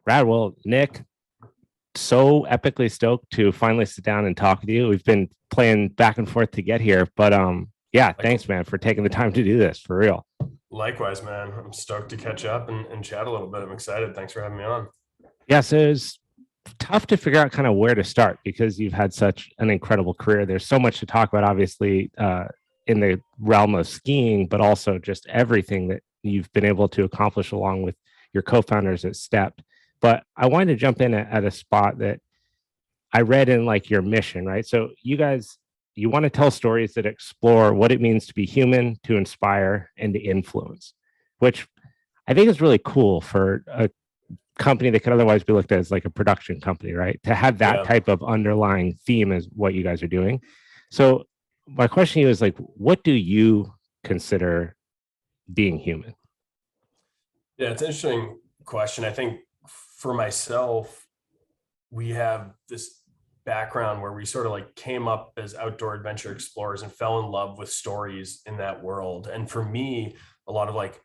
Rad. Well, Nick, so epically stoked to finally sit down and talk with you. We've been playing back and forth to get here, but yeah, Like, thanks, man, for taking the time to do this for real. likewise, man. I'm stoked to catch up and chat a little bit. I'm excited. Thanks for having me on. Yeah, so it's tough to figure out kind of where to start because you've had such an incredible career. There's so much to talk about, obviously, in the realm of skiing, but also just everything that you've been able to accomplish along with your co-founders at Step. But I wanted to jump in at a spot that I read in like your mission, right? So you guys, you want to tell stories that explore what it means to be human, to inspire, and to influence, which I think is really cool for a company that could otherwise be looked at as like a production company, right? To have that Yeah. type of underlying theme is what you guys are doing. So my question to you is like, what do you consider being human? Yeah, it's an interesting question. I think for myself, we have this background where we sort of like came up as outdoor adventure explorers and fell in love with stories in that world. And for me, a lot of like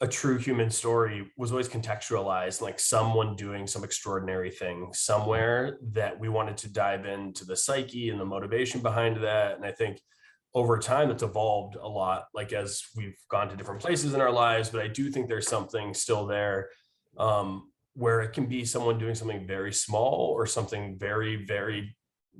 a true human story was always contextualized, like someone doing some extraordinary thing somewhere that we wanted to dive into the psyche and the motivation behind that. And I think over time it's evolved a lot, like as we've gone to different places in our lives, but I do think there's something still there, where it can be someone doing something very small or something very, very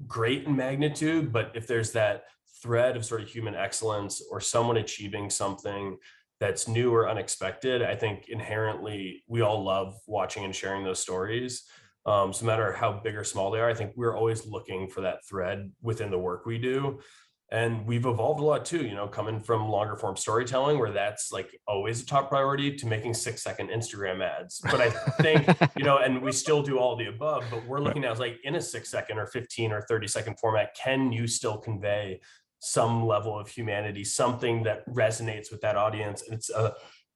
great in magnitude. But if there's that thread of sort of human excellence or someone achieving something that's new or unexpected, I think inherently we all love watching and sharing those stories. So no matter how big or small they are, I think we're always looking for that thread within the work we do. And we've evolved a lot too, coming from longer form storytelling, where that's like always a top priority, to making 6-second Instagram ads. But I think, and we still do all of the above, but we're looking at like in a 6-second or 15 or 30-second format, can you still convey some level of humanity, something that resonates with that audience? And it's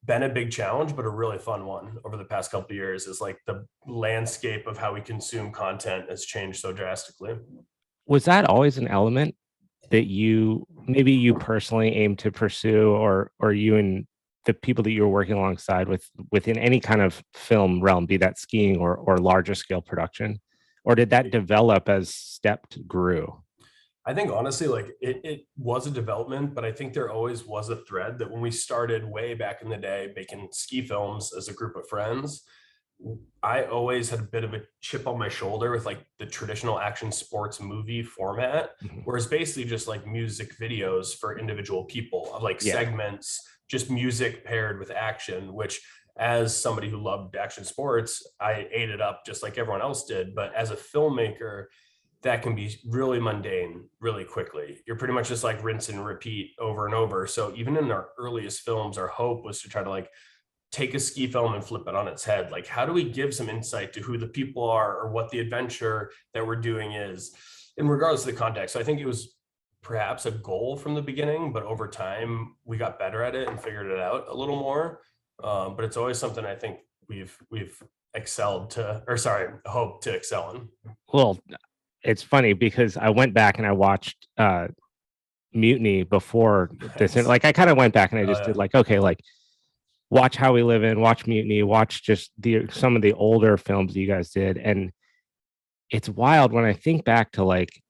been a big challenge, but a really fun one over the past couple of years. Is like the landscape of how we consume content has changed so drastically. Was that always an element that you maybe you personally aim to pursue, or you and the people that you were working alongside with within any kind of film realm, be that skiing or larger scale production? Or did that develop as Stepped grew? I think honestly, like it was a development, but I think there always was a thread that when we started way back in the day making ski films as a group of friends, I always had a bit of a chip on my shoulder with like the traditional action sports movie format, Mhm. where it's basically just like music videos for individual people of like Yeah. segments, just music paired with action, which as somebody who loved action sports, I ate it up just like everyone else did. But as a filmmaker, that can be really mundane really quickly. You're pretty much just like rinse and repeat over and over. So even in our earliest films, our hope was to try to like take a ski film and flip it on its head. Like, how do we give some insight to who the people are or what the adventure that we're doing is, in regards to the context? So I think it was perhaps a goal from the beginning, but over time we got better at it and figured it out a little more. But it's always something I think we've excelled to, or sorry, hope to excel in. Well, it's funny because I went back and I watched Mutiny before this, and Nice. like I kind of went back and I Oh just did yeah. like, okay, like watch How We Live In, watch Mutiny, watch just the some of the older films you guys did. And it's wild when I think back to like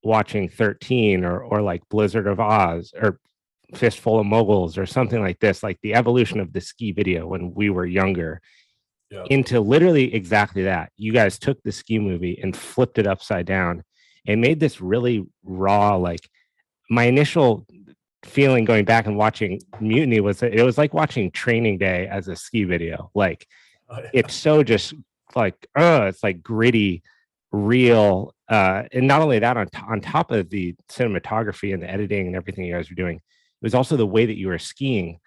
watching 13 or like Blizzard of Oz or Fistful of Moguls or something like this, like the evolution of the ski video when we were younger Yeah. into literally exactly that. You guys took the ski movie and flipped it upside down and made this really raw, like my initial feeling going back and watching Mutiny was that it was like watching Training Day as a ski video. Like Oh yeah. it's so just like it's like gritty, real, and not only that, on top of the cinematography and the editing and everything you guys were doing, it was also the way that you were skiing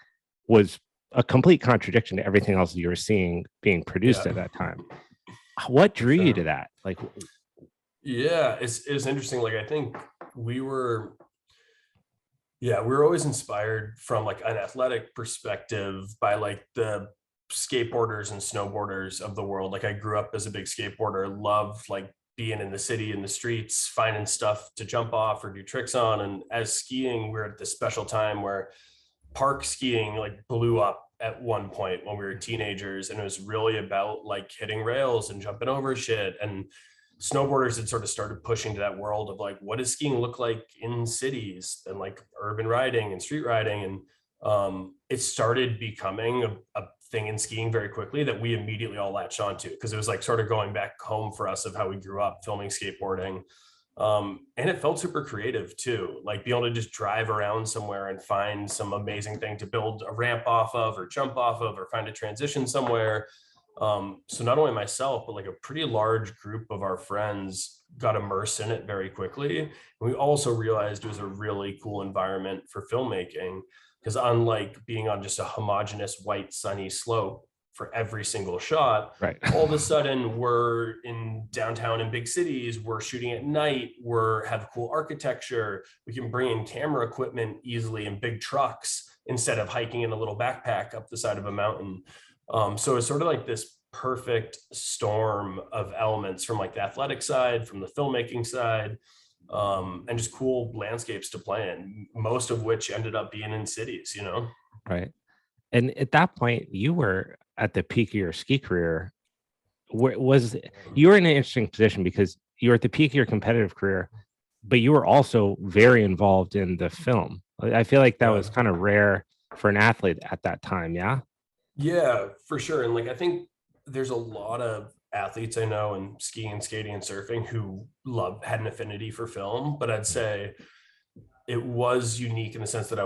was a complete contradiction to everything else you were seeing being produced Yeah, at that time. What for drew you to sure. that? Like, Yeah, it's interesting. Like I think we were, yeah, we were always inspired from like an athletic perspective by like the skateboarders and snowboarders of the world. Like I grew up as a big skateboarder, loved like being in the city, in the streets, finding stuff to jump off or do tricks on. And as skiing, we're at this special time where park skiing like blew up at one point when we were teenagers, and it was really about like hitting rails and jumping over shit. And snowboarders had sort of started pushing to that world of like, what does skiing look like in cities and like urban riding and street riding? And it started becoming a thing in skiing very quickly that we immediately all latched onto, because it was like sort of going back home for us of how we grew up filming skateboarding. And it felt super creative too, like being able to just drive around somewhere and find some amazing thing to build a ramp off of or jump off of or find a transition somewhere. So not only myself, but like a pretty large group of our friends got immersed in it very quickly. And we also realized it was a really cool environment for filmmaking, because unlike being on just a homogeneous white sunny slope for every single shot, Right. all of a sudden we're in downtown in big cities, we're shooting at night, have cool architecture, we can bring in camera equipment easily in big trucks instead of hiking in a little backpack up the side of a mountain. So it's sort of like this perfect storm of elements from like the athletic side, from the filmmaking side, and just cool landscapes to play in, most of which ended up being in cities, you know? Right. And at that point, you were at the peak of your ski career. Where was you were in an interesting position because you were at the peak of your competitive career, but you were also very involved in the film. I feel like that Yeah. was kind of rare for an athlete at that time. Yeah. Yeah, for sure. And like, I think there's a lot of athletes I know in skiing and skating and surfing who had an affinity for film, but I'd say it was unique in the sense that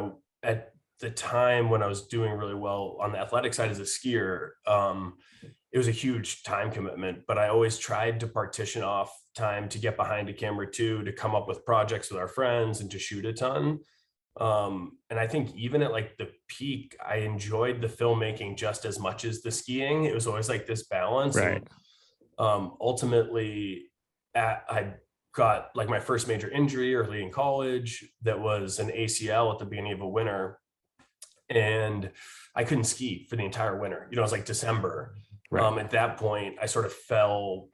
at the time when I was doing really well on the athletic side as a skier, it was a huge time commitment, but I always tried to partition off time to get behind a camera too, to come up with projects with our friends and to shoot a ton. And I think even at like the peak, I enjoyed the filmmaking just as much as the skiing. It was always like this balance. Right. And ultimately I got like my first major injury early in college that was an ACL at the beginning of a winter, and I couldn't ski for the entire winter. You know, it was like December. Right. At that point, I sort of fell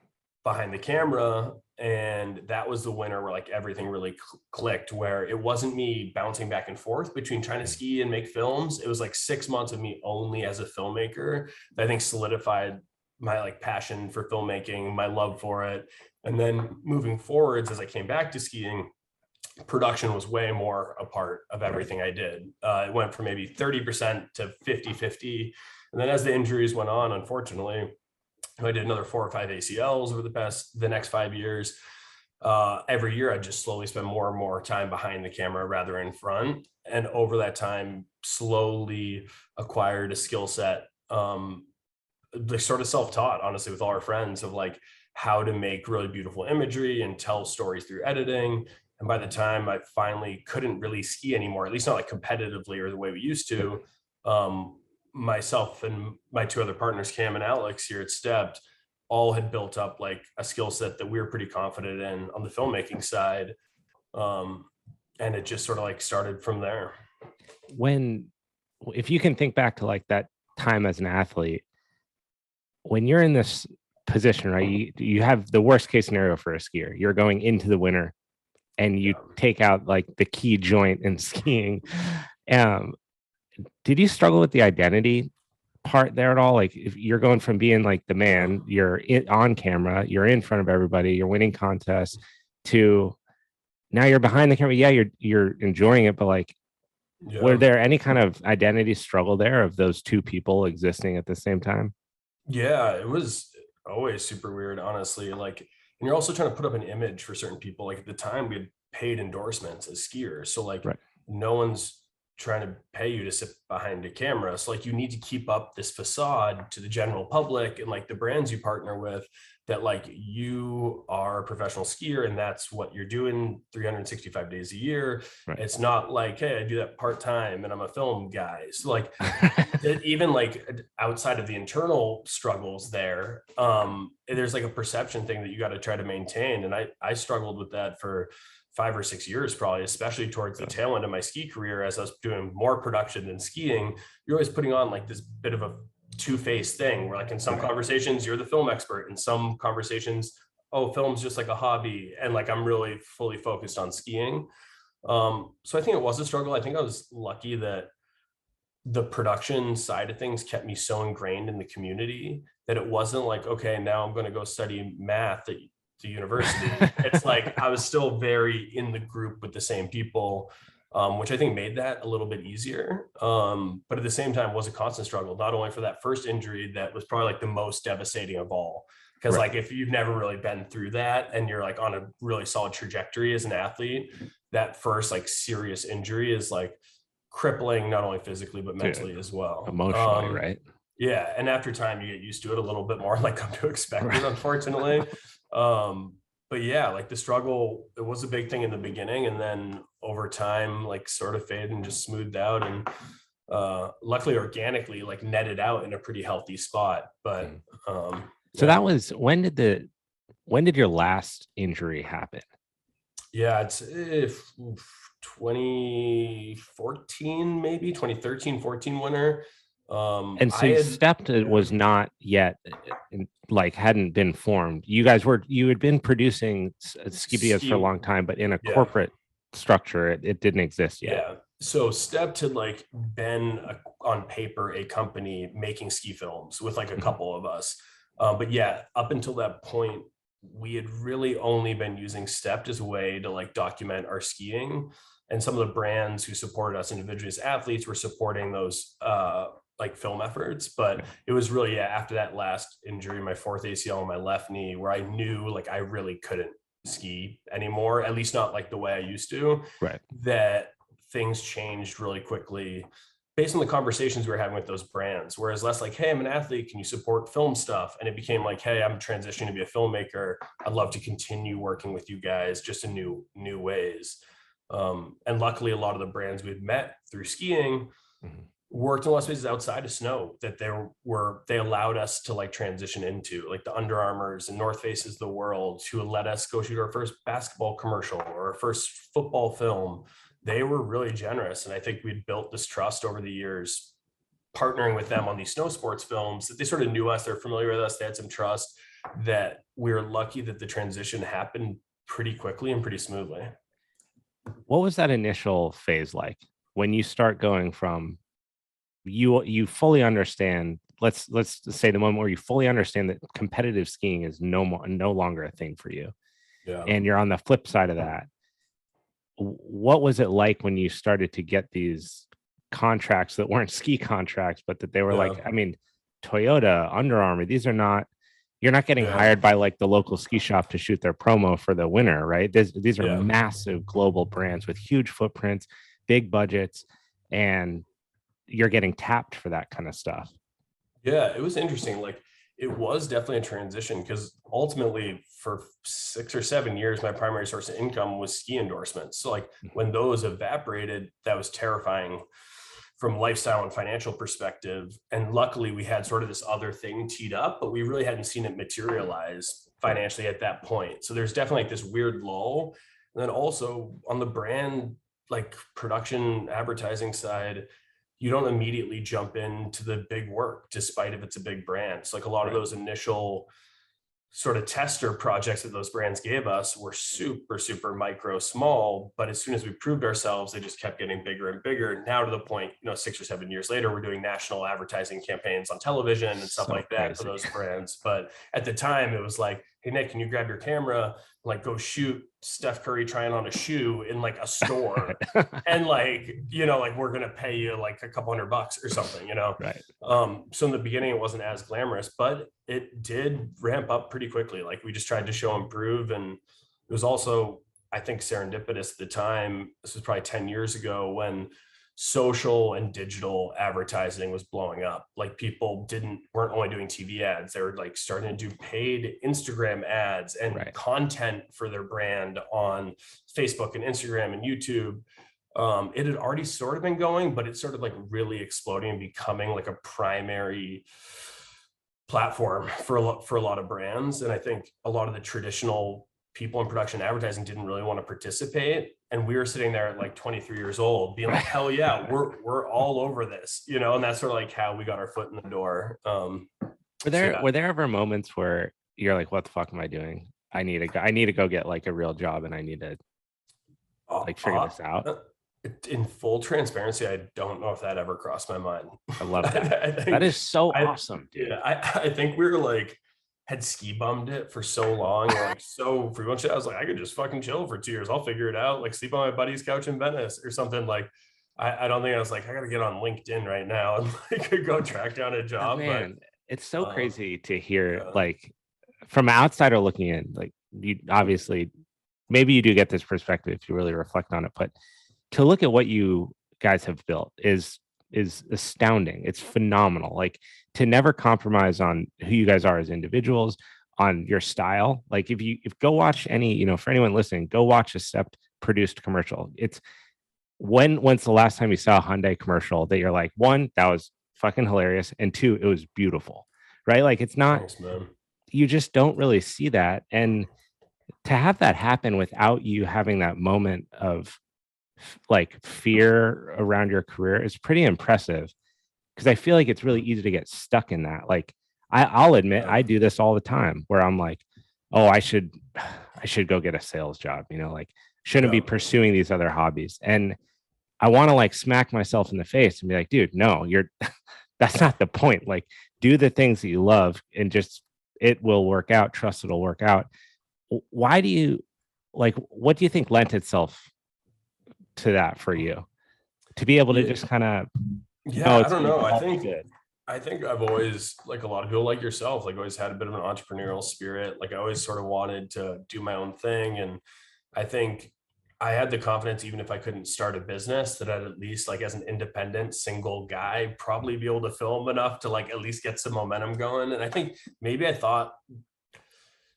behind the camera, and that was the winter where like everything really clicked, where it wasn't me bouncing back and forth between trying to ski and make films. It was like 6 months of me only as a filmmaker that I think solidified my like passion for filmmaking, my love for it. And then moving forwards, as I came back to skiing, production was way more a part of everything I did. It went from maybe 30% to 50-50. And then as the injuries went on, unfortunately, I did another 4 or 5 ACLs over the next 5 years. Every year I just slowly spend more and more time behind the camera rather in front. And over that time, slowly acquired a skill set, they sort of self-taught, honestly, with all our friends, of like how to make really beautiful imagery and tell stories through editing. And by the time I finally couldn't really ski anymore, at least not like competitively or the way we used to, myself and my 2 other partners, Cam and Alex here at Stept, all had built up like a skill set that we were pretty confident in on the filmmaking side. And it just sort of like started from there. When, if you can think back to like that time as an athlete, when you're in this position, right? You have the worst case scenario for a skier. You're going into the winter and you take out like the key joint in skiing. Um, did you struggle with the identity part there at all? Like if you're going from being like the man, you're on camera, you're in front of everybody, you're winning contests, to now you're behind the camera. Yeah, you're enjoying it, but like, were there any kind of identity struggle there of those 2 people existing at the same time? Yeah, it was always super weird, honestly. Like, and you're also trying to put up an image for certain people. Like at the time, we had paid endorsements as skiers, so like Right. no one's trying to pay you to sit behind a camera. So like you need to keep up this facade to the general public and like the brands you partner with, that like you are a professional skier and that's what you're doing 365 days a year. Right. It's not like, hey, I do that part-time and I'm a film guy. So like even like outside of the internal struggles there, there's like a perception thing that you got to try to maintain. And I struggled with that for 5 or 6 years, probably, especially towards the tail end of my ski career. As I was doing more production than skiing, you're always putting on like this bit of a two-faced thing where like in some conversations you're the film expert, in some conversations, oh, film's just like a hobby, and like I'm really fully focused on skiing. So I think it was a struggle. I think I was lucky that the production side of things kept me so ingrained in the community that it wasn't like, okay, now I'm going to go study math at the university. It's like I was still very in the group with the same people, which I think made that a little bit easier. But at the same time was a constant struggle, not only for that first injury that was probably like the most devastating of all. Because Right. like if you've never really been through that and you're like on a really solid trajectory as an athlete, that first like serious injury is like crippling, not only physically but mentally Dude, as well. emotionally, right? Yeah, and after time you get used to it a little bit more, like come to expect it, Right. unfortunately. But yeah, like the struggle, it was a big thing in the beginning, and then over time, like sort of faded and just smoothed out, and luckily organically like netted out in a pretty healthy spot. But So yeah. that was when did your last injury happen? Yeah, it's 2014, maybe 2013, 14 winter. And I so had, Stepped yeah, was not yet like hadn't been formed. You had been producing ski videos for a ski, long time, but in a yeah, corporate structure, it didn't exist yet. yeah. So Stepped had like been on paper a company making ski films with like a couple of us. But yeah, up until that point, we had really only been using Stepped as a way to like document our skiing. And some of the brands who supported us individually as athletes were supporting those like film efforts. But it was really, yeah, after that last injury, my fourth ACL on my left knee, where I knew like I really couldn't ski anymore, at least not like the way I used to, Right. that things changed really quickly based on the conversations we were having with those brands. Whereas less like, hey, I'm an athlete, can you support film stuff? And it became like, hey, I'm transitioning to be a filmmaker. I'd love to continue working with you guys just in new ways. And luckily, a lot of the brands we've met through skiing worked in a lot of spaces outside of snow that they allowed us to like transition into, like the Under Armours and North Faces of the world, who let us go shoot our first basketball commercial or our first football film. They were really generous, and I think we'd built this trust over the years partnering with them on these snow sports films, that they sort of knew us, they're familiar with us, they had some trust, that we were lucky that the transition happened pretty quickly and pretty smoothly. What was that initial phase like when you start going from you fully understand, let's say the moment where you fully understand that competitive skiing is no longer a thing for you, Yeah. and you're on the flip side of that. What was it like when you started to get these contracts that weren't ski contracts, but that they were Yeah. like, I mean, Toyota, Under Armour, these are not, you're not getting Yeah. hired by like the local ski shop to shoot their promo for the winter, right? These are Yeah. massive global brands with huge footprints, big budgets, and you're getting tapped for that kind of stuff. Yeah, it was interesting. Like it was definitely a transition because ultimately for 6 or 7 years, my primary source of income was ski endorsements. So like when those evaporated, that was terrifying from lifestyle and financial perspective. And luckily we had sort of this other thing teed up, but we really hadn't seen it materialize financially at that point. So there's definitely like this weird lull. And then also on the brand, like production advertising side, you don't immediately jump into the big work, despite if it's a big brand. It's like a lot of Right. those initial sort of tester projects that those brands gave us were super micro small, but as soon as we proved ourselves, they just kept getting bigger and bigger, now to the point, 6 or 7 years later, we're doing national advertising campaigns on television and stuff So like that for crazy. those brands. But at the time it was like, hey Nick, can you grab your camera, like go shoot Steph Curry trying on a shoe in like a store, and like like we're gonna pay you like a couple $100 or something. Right. So in the beginning it wasn't as glamorous, but it did ramp up pretty quickly. Like we just tried to show and prove, and it was also, I think, serendipitous at the time. This was probably 10 years ago when social and digital advertising was blowing up. Like people weren't only doing TV ads, they were like starting to do paid Instagram ads and Right. content for their brand on Facebook and Instagram and YouTube. It had already sort of been going, but it's sort of like really exploding and becoming like a primary platform for a lot of brands. And I think a lot of the traditional people in production advertising didn't really want to participate. And we were sitting there at like 23 years old being like, hell yeah, we're all over this, and that's sort of like how we got our foot in the door. Were there ever moments where you're like, what the fuck am I doing? I need to go get like a real job and I need to like figure this out. In full transparency, I don't know if that ever crossed my mind. I love that. I That think is so I awesome, dude. yeah, I think we were like had ski bummed it for so long. We're like so frequently. I was like, I could just fucking chill for 2 years. I'll figure it out. Like sleep on my buddy's couch in Venice or something. Like I don't think I was like, I gotta get on LinkedIn right now and like go track down a job. But Man, it's so um crazy to hear, yeah. like, from an outsider looking in, like, you obviously, maybe you do get this perspective if you really reflect on it, but to look at what you guys have built is astounding. It's phenomenal. Like, to never compromise on who you guys are as individuals, on your style. Like, if go watch any, for anyone listening, go watch a Stepped produced commercial. It's when's the last time you saw a Hyundai commercial that you're like, one, that was fucking hilarious, and two, it was beautiful, right? Like, it's not, Thanks, man. you just don't really see that. And to have that happen without you having that moment of like fear around your career is pretty impressive, because I feel like it's really easy to get stuck in that. Like, I'll admit Yeah. I do this all the time where I'm like, oh, I should go get a sales job, like, shouldn't be Yeah. pursuing these other hobbies. And I want to like smack myself in the face and be like, dude, no, you're that's not the point. Like, do the things that you love and just it will work out. Trust it'll work out. Why do you like what do you think lent itself to that for you? To be able to Yeah. just kind of Yeah, no, I it's don't gonna know. all be good. I think I've always, like a lot of people like yourself, like always had a bit of an entrepreneurial spirit. Like I always sort of wanted to do my own thing. And I think I had the confidence, even if I couldn't start a business, that I'd at least like as an independent single guy, probably be able to film enough to like at least get some momentum going. And I think maybe I thought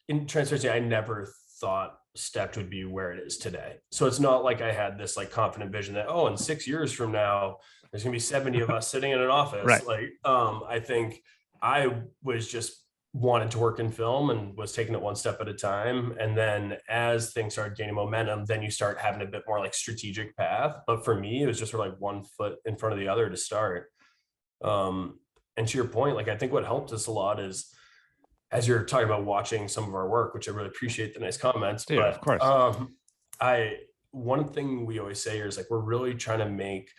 in transparency, I never thought Stepped would be where it is today. So it's not like I had this like confident vision that, oh, in 6 years from now, there's gonna be 70 of us sitting in an office. Right. Like, I think I was just wanted to work in film and was taking it one step at a time. And then as things started gaining momentum, then you start having a bit more like strategic path. But for me, it was just sort of like one foot in front of the other to start. And to your point, like I think what helped us a lot is as you're talking about watching some of our work, which I really appreciate the nice comments, Dude, of but course. I one thing we always say here is like we're really trying to make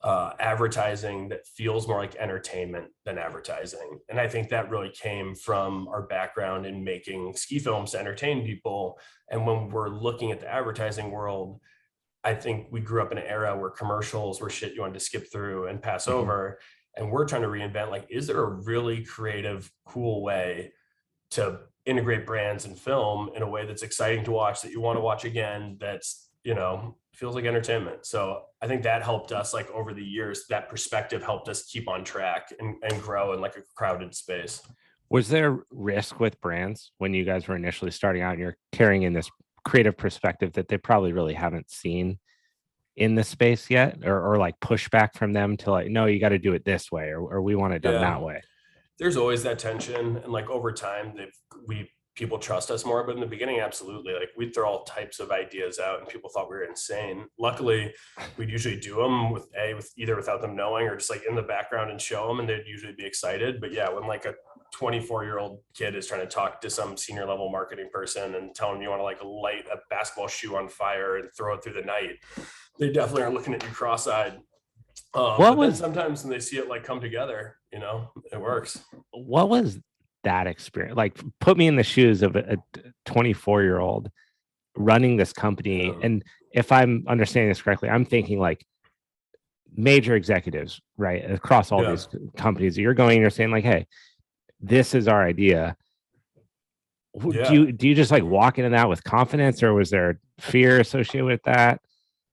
advertising that feels more like entertainment than advertising. And I think that really came from our background in making ski films to entertain people. And when we're looking at the advertising world, I think we grew up in an era where commercials were shit you wanted to skip through and pass Mhm. over. And we're trying to reinvent like, is there a really creative, cool way to integrate brands and film in a way that's exciting to watch, that you want to watch again, that's, feels like entertainment. So I think that helped us like over the years, that perspective helped us keep on track and grow in like a crowded space. Was there risk with brands when you guys were initially starting out and you're carrying in this creative perspective that they probably really haven't seen in the space yet, or like pushback from them to like, no, you got to do it this way, or we want it done Yeah. that way? There's always that tension. And like over time, we, people trust us more, but in the beginning, absolutely. Like we'd throw all types of ideas out and people thought we were insane. Luckily, we'd usually do them with either without them knowing or just like in the background and show them and they'd usually be excited. But yeah, when like a 24-year-old kid is trying to talk to some senior level marketing person and tell them you want to like light a basketball shoe on fire and throw it through the night, they definitely are looking at you cross-eyed. What But then was sometimes when they see it like come together, it works. what was that experience like? Put me in the shoes of a 24-year-old running this company. Yeah. And if I'm understanding this correctly, I'm thinking like major executives, right, across all Yeah. these companies. You're going and you're saying like, hey, this is our idea. Do Yeah. you just like walk into that with confidence, or was there fear associated with that?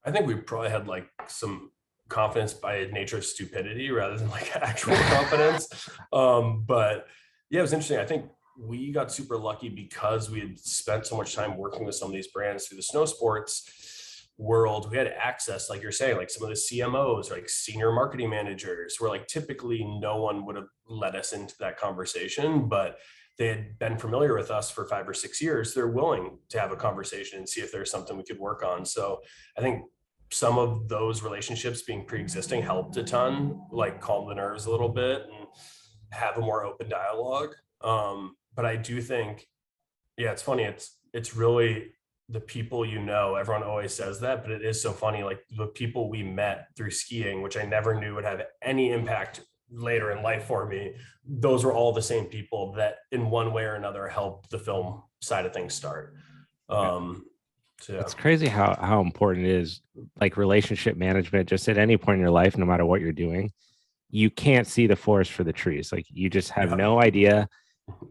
I think we probably had like some confidence by nature of stupidity rather than like actual confidence. But yeah, it was interesting. I think we got super lucky because we had spent so much time working with some of these brands through the snow sports world. We had access, like you're saying, like some of the CMOs, like senior marketing managers, where like typically no one would have let us into that conversation, but they had been familiar with us for 5 or 6 years. They're willing to have a conversation and see if there's something we could work on. So I think some of those relationships being pre-existing helped a ton, like calm the nerves a little bit and have a more open dialogue. But I do think, yeah, it's funny. It's really the people, everyone always says that, but it is so funny. Like the people we met through skiing, which I never knew would have any impact later in life for me, those were all the same people that in one way or another helped the film side of things start. So yeah. It's crazy how important it is, like relationship management, just at any point in your life, no matter what you're doing. You can't see the forest for the trees. Like you just have Yeah. no idea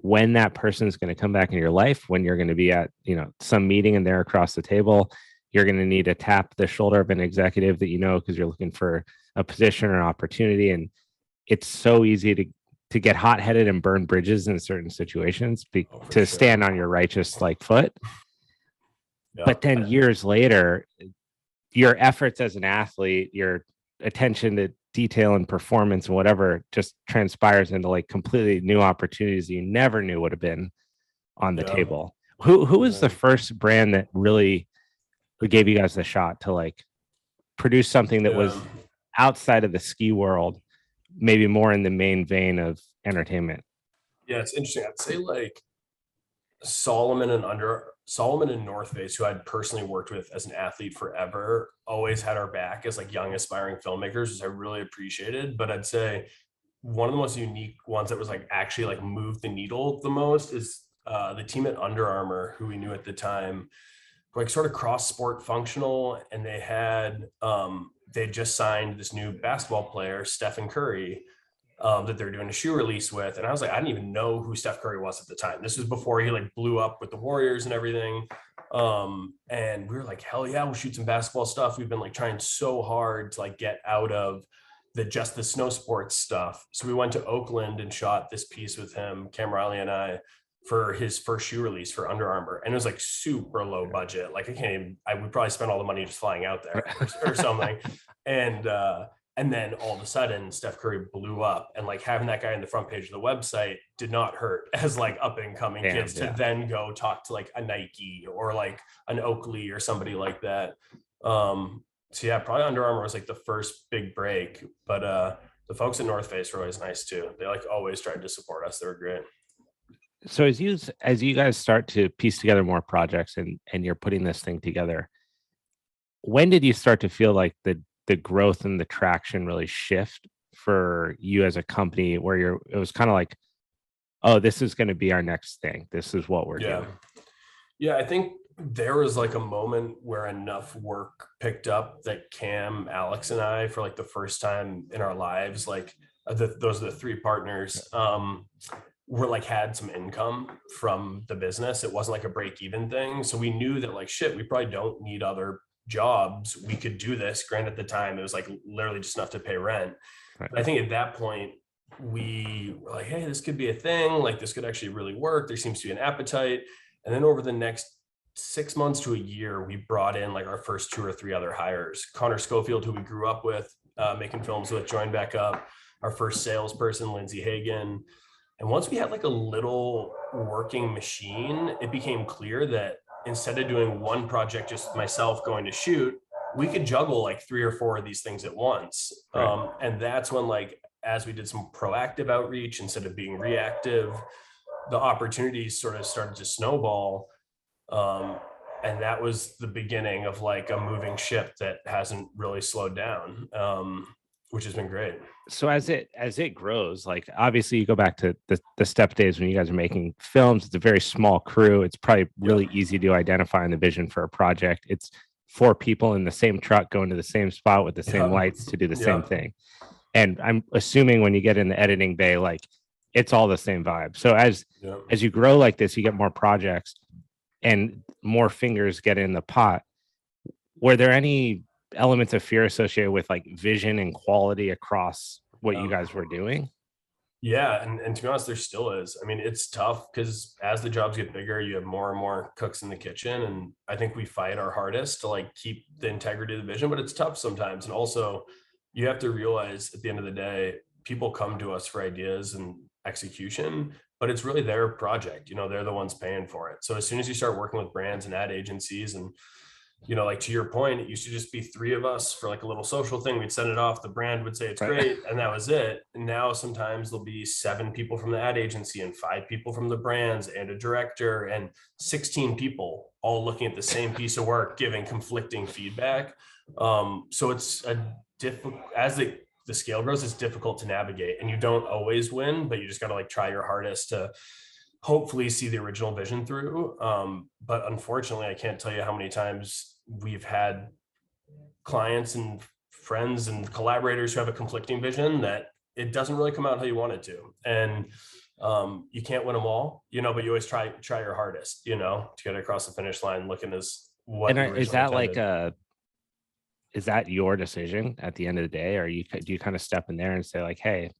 when that person is going to come back in your life, when you're going to be at, some meeting and they're across the table. You're going to need to tap the shoulder of an executive that because you're looking for a position or an opportunity. And it's so easy to get hot-headed and burn bridges in certain situations to Sure. stand on your righteous foot. Yeah. But then years later, your efforts as an athlete, your attention to detail and performance and whatever just transpires into completely new opportunities that you never knew would have been on the table. Who was the first brand that really gave you guys the shot to produce something that was outside of the ski world, maybe more in the main vein of entertainment? Yeah, it's interesting. I'd say Solomon and North Face, who I'd personally worked with as an athlete forever, always had our back as young aspiring filmmakers, which I really appreciated. But I'd say one of the most unique ones that was actually moved the needle the most is the team at Under Armour, who we knew at the time, sort of cross sport functional, and they just signed this new basketball player, Stephen Curry, that they're doing a shoe release with. And I was I didn't even know who Steph Curry was at the time. This was before he blew up with the Warriors and everything. And we were hell yeah, we'll shoot some basketball stuff. We've been trying so hard to get out of the snow sports stuff. So we went to Oakland and shot this piece with him, Cam Riley and I, for his first shoe release for Under Armour. And it was super low budget. I would probably spend all the money just flying out there or something. And then all of a sudden, Steph Curry blew up, and having that guy in the front page of the website did not hurt as up and coming kids to then go talk to a Nike or an Oakley or somebody like that. So yeah, probably Under Armour was the first big break, but the folks at North Face were always nice too. They always tried to support us. They were great. So as you guys start to piece together more projects and you're putting this thing together, when did you start to feel the growth and the traction really shift for you as a company, where it was kind of oh, this is going to be our next thing. This is what we're doing. Yeah, I think there was a moment where enough work picked up that Cam, Alex, and I, for the first time in our lives, those are the three partners, were had some income from the business. It wasn't a break even thing. So we knew that shit, we probably don't need other jobs. We could do this. Granted, at the time, it was literally just enough to pay rent. Right. But I think at that point, we were hey, this could be a thing. This could actually really work. There seems to be an appetite. And then over the next 6 months to a year, we brought in our first 2 or 3 other hires. Connor Schofield, who we grew up with, making films with, joined back up. Our first salesperson, Lindsay Hagan. And once we had a little working machine, it became clear that instead of doing one project, just myself going to shoot, we could juggle 3 or 4 of these things at once. Right. And that's when as we did some proactive outreach instead of being reactive, the opportunities sort of started to snowball. And that was the beginning of a moving ship that hasn't really slowed down, which has been great. So as it grows, obviously you go back to the Step days when you guys are making films. It's a very small crew. It's probably really easy to identify in the vision for a project. It's 4 people in the same truck going to the same spot with the same lights to do the same thing. And I'm assuming when you get in the editing bay, it's all the same vibe. So as you grow like this, you get more projects and more fingers get in the pot. Were there any elements of fear associated with vision and quality across what you guys were doing? Yeah. And to be honest, there still is. I mean, it's tough because as the jobs get bigger, you have more and more cooks in the kitchen. And I think we fight our hardest to keep the integrity of the vision, but it's tough sometimes. And also you have to realize at the end of the day, people come to us for ideas and execution, but it's really their project. They're the ones paying for it. So as soon as you start working with brands and ad agencies and like to your point, it used to just be 3 of us for like a little social thing. We'd send it off. The brand would say it's Right. great, and that was it. And now sometimes there'll be 7 people from the ad agency and 5 people from the brands and a director and 16 people all looking at the same piece of work, giving conflicting feedback. So it's a difficult, as the scale grows, it's difficult to navigate, and you don't always win, but you just got to like try your hardest to hopefully see the original vision through. But unfortunately, I can't tell you how many times we've had clients and friends and collaborators who have a conflicting vision that it doesn't really come out how you want it to. And you can't win them all, but you always try your hardest, to get across the finish line looking as what And you is originally that like intended. is that your decision at the end of the day, or do you kind of step in there and say like, hey,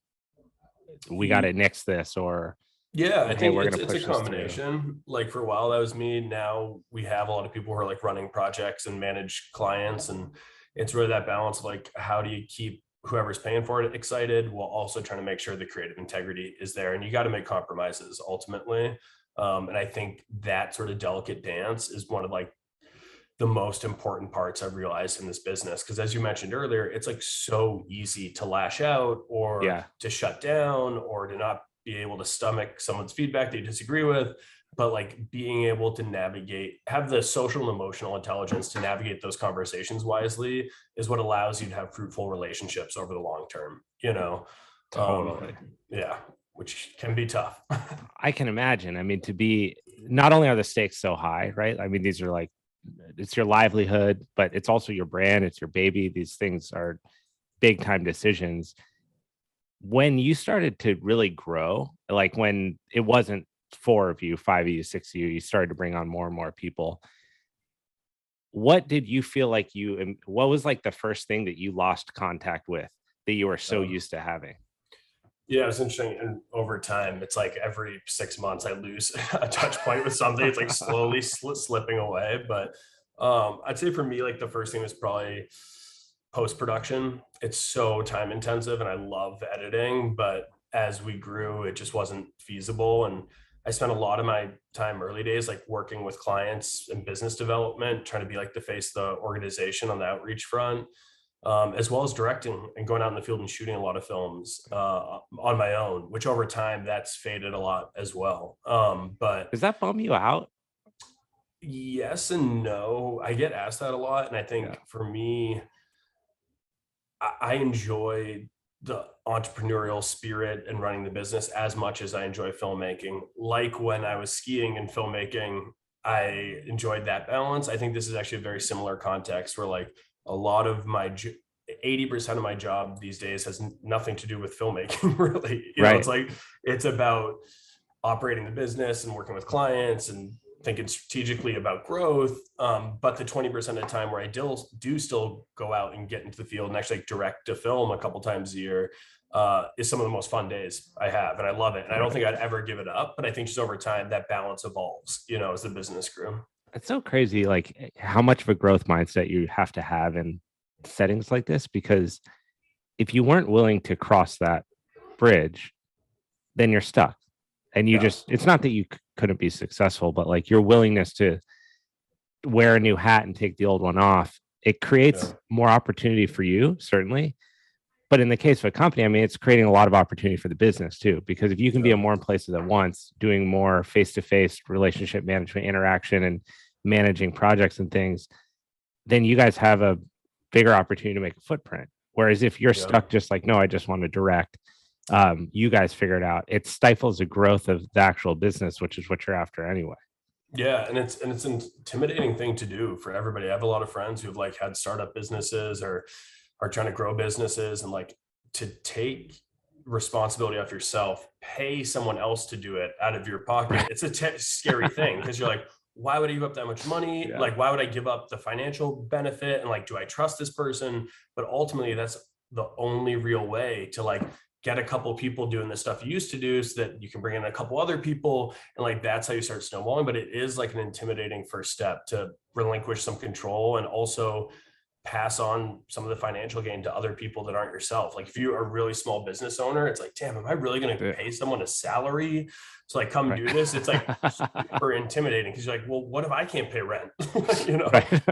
we got to nix this, or Yeah, I hey, think we're it's going to it's a push this through? combination. Like for a while, that was me. Now we have a lot of people who are like running projects and manage clients, and it's really that balance of like how do you keep whoever's paying for it excited while also trying to make sure the creative integrity is there. And you got to make compromises ultimately. And I think that sort of delicate dance is one of like the most important parts I've realized in this business. Because as you mentioned earlier, it's like so easy to lash out or Yeah, to shut down or to not be able to stomach someone's feedback that you disagree with. But like being able to navigate, have the social and emotional intelligence to navigate those conversations wisely is what allows you to have fruitful relationships over the long term, Um, totally. yeah, which can be tough. I can imagine. I mean, to be, not only are the stakes so high, right? I mean, these are like, it's your livelihood, but it's also your brand, it's your baby. These things are big time decisions. When you started to really grow, like when it wasn't 4 of you, 5 of you, 6 of you, you started to bring on more and more people. What did you feel like what was like the first thing that you lost contact with that you were so Um, used to having? Yeah, it's interesting. And over time, it's like every 6 months I lose a touch point with something. It's like slowly slipping away. But I'd say for me, like the first thing was probably post production. It's so time intensive and I love editing. But as we grew, it just wasn't feasible. And I spent a lot of my time early days like working with clients and business development, trying to be like the face of the organization on the outreach front, as well as directing and going out in the field and shooting a lot of films on my own, which over time that's faded a lot as well. But Does that bum you out? yes and no, I get asked that a lot. And I Yeah. think for me, I enjoy the entrepreneurial spirit and running the business as much as I enjoy filmmaking. Like when I was skiing and filmmaking, I enjoyed that balance. I think this is actually a very similar context where like a lot of my 80% of my job these days has nothing to do with filmmaking really. It's Right. like it's about operating the business and working with clients and thinking strategically about growth. But the 20% of the time where I do still go out and get into the field and actually direct a film a couple times a year is some of the most fun days I have. And I love it. And I don't Right. think I'd ever give it up, but I think just over time that balance evolves, as the business grew. It's so crazy, like how much of a growth mindset you have to have in settings like this, because if you weren't willing to cross that bridge, then you're stuck. And Yeah. it's not that you couldn't be successful, but like your willingness to wear a new hat and take the old one off, it Yeah. creates more opportunity for you, certainly. But in the case of a company, I mean, it's creating a lot of opportunity for the business too, because if you can be Yeah. in more places at once, doing more face to face relationship management interaction and managing projects and things, then you guys have a bigger opportunity to make a footprint. Whereas if you're Yeah. stuck just like, no, I just want to direct, you guys figure it out. It stifles the growth of the actual business, which is what you're after anyway. Yeah, and it's an intimidating thing to do for everybody. I have a lot of friends who've like had startup businesses or are trying to grow businesses, and like to take responsibility off yourself, pay someone else to do it out of your pocket. Right. It's a scary thing because you're like, why would I give up that much money? Yeah. Like, why would I give up the financial benefit? And like, do I trust this person? But ultimately, that's the only real way to like get a couple people doing the stuff you used to do so that you can bring in a couple other people, and like that's how you start snowballing. But it is like an intimidating first step to relinquish some control and also pass on some of the financial gain to other people that aren't yourself. Like if you're a really small business owner, it's like, damn, am I really going to Yeah. pay someone a salary to like come Right. do this? It's like super intimidating because you're like, well, what if I can't pay rent? Right.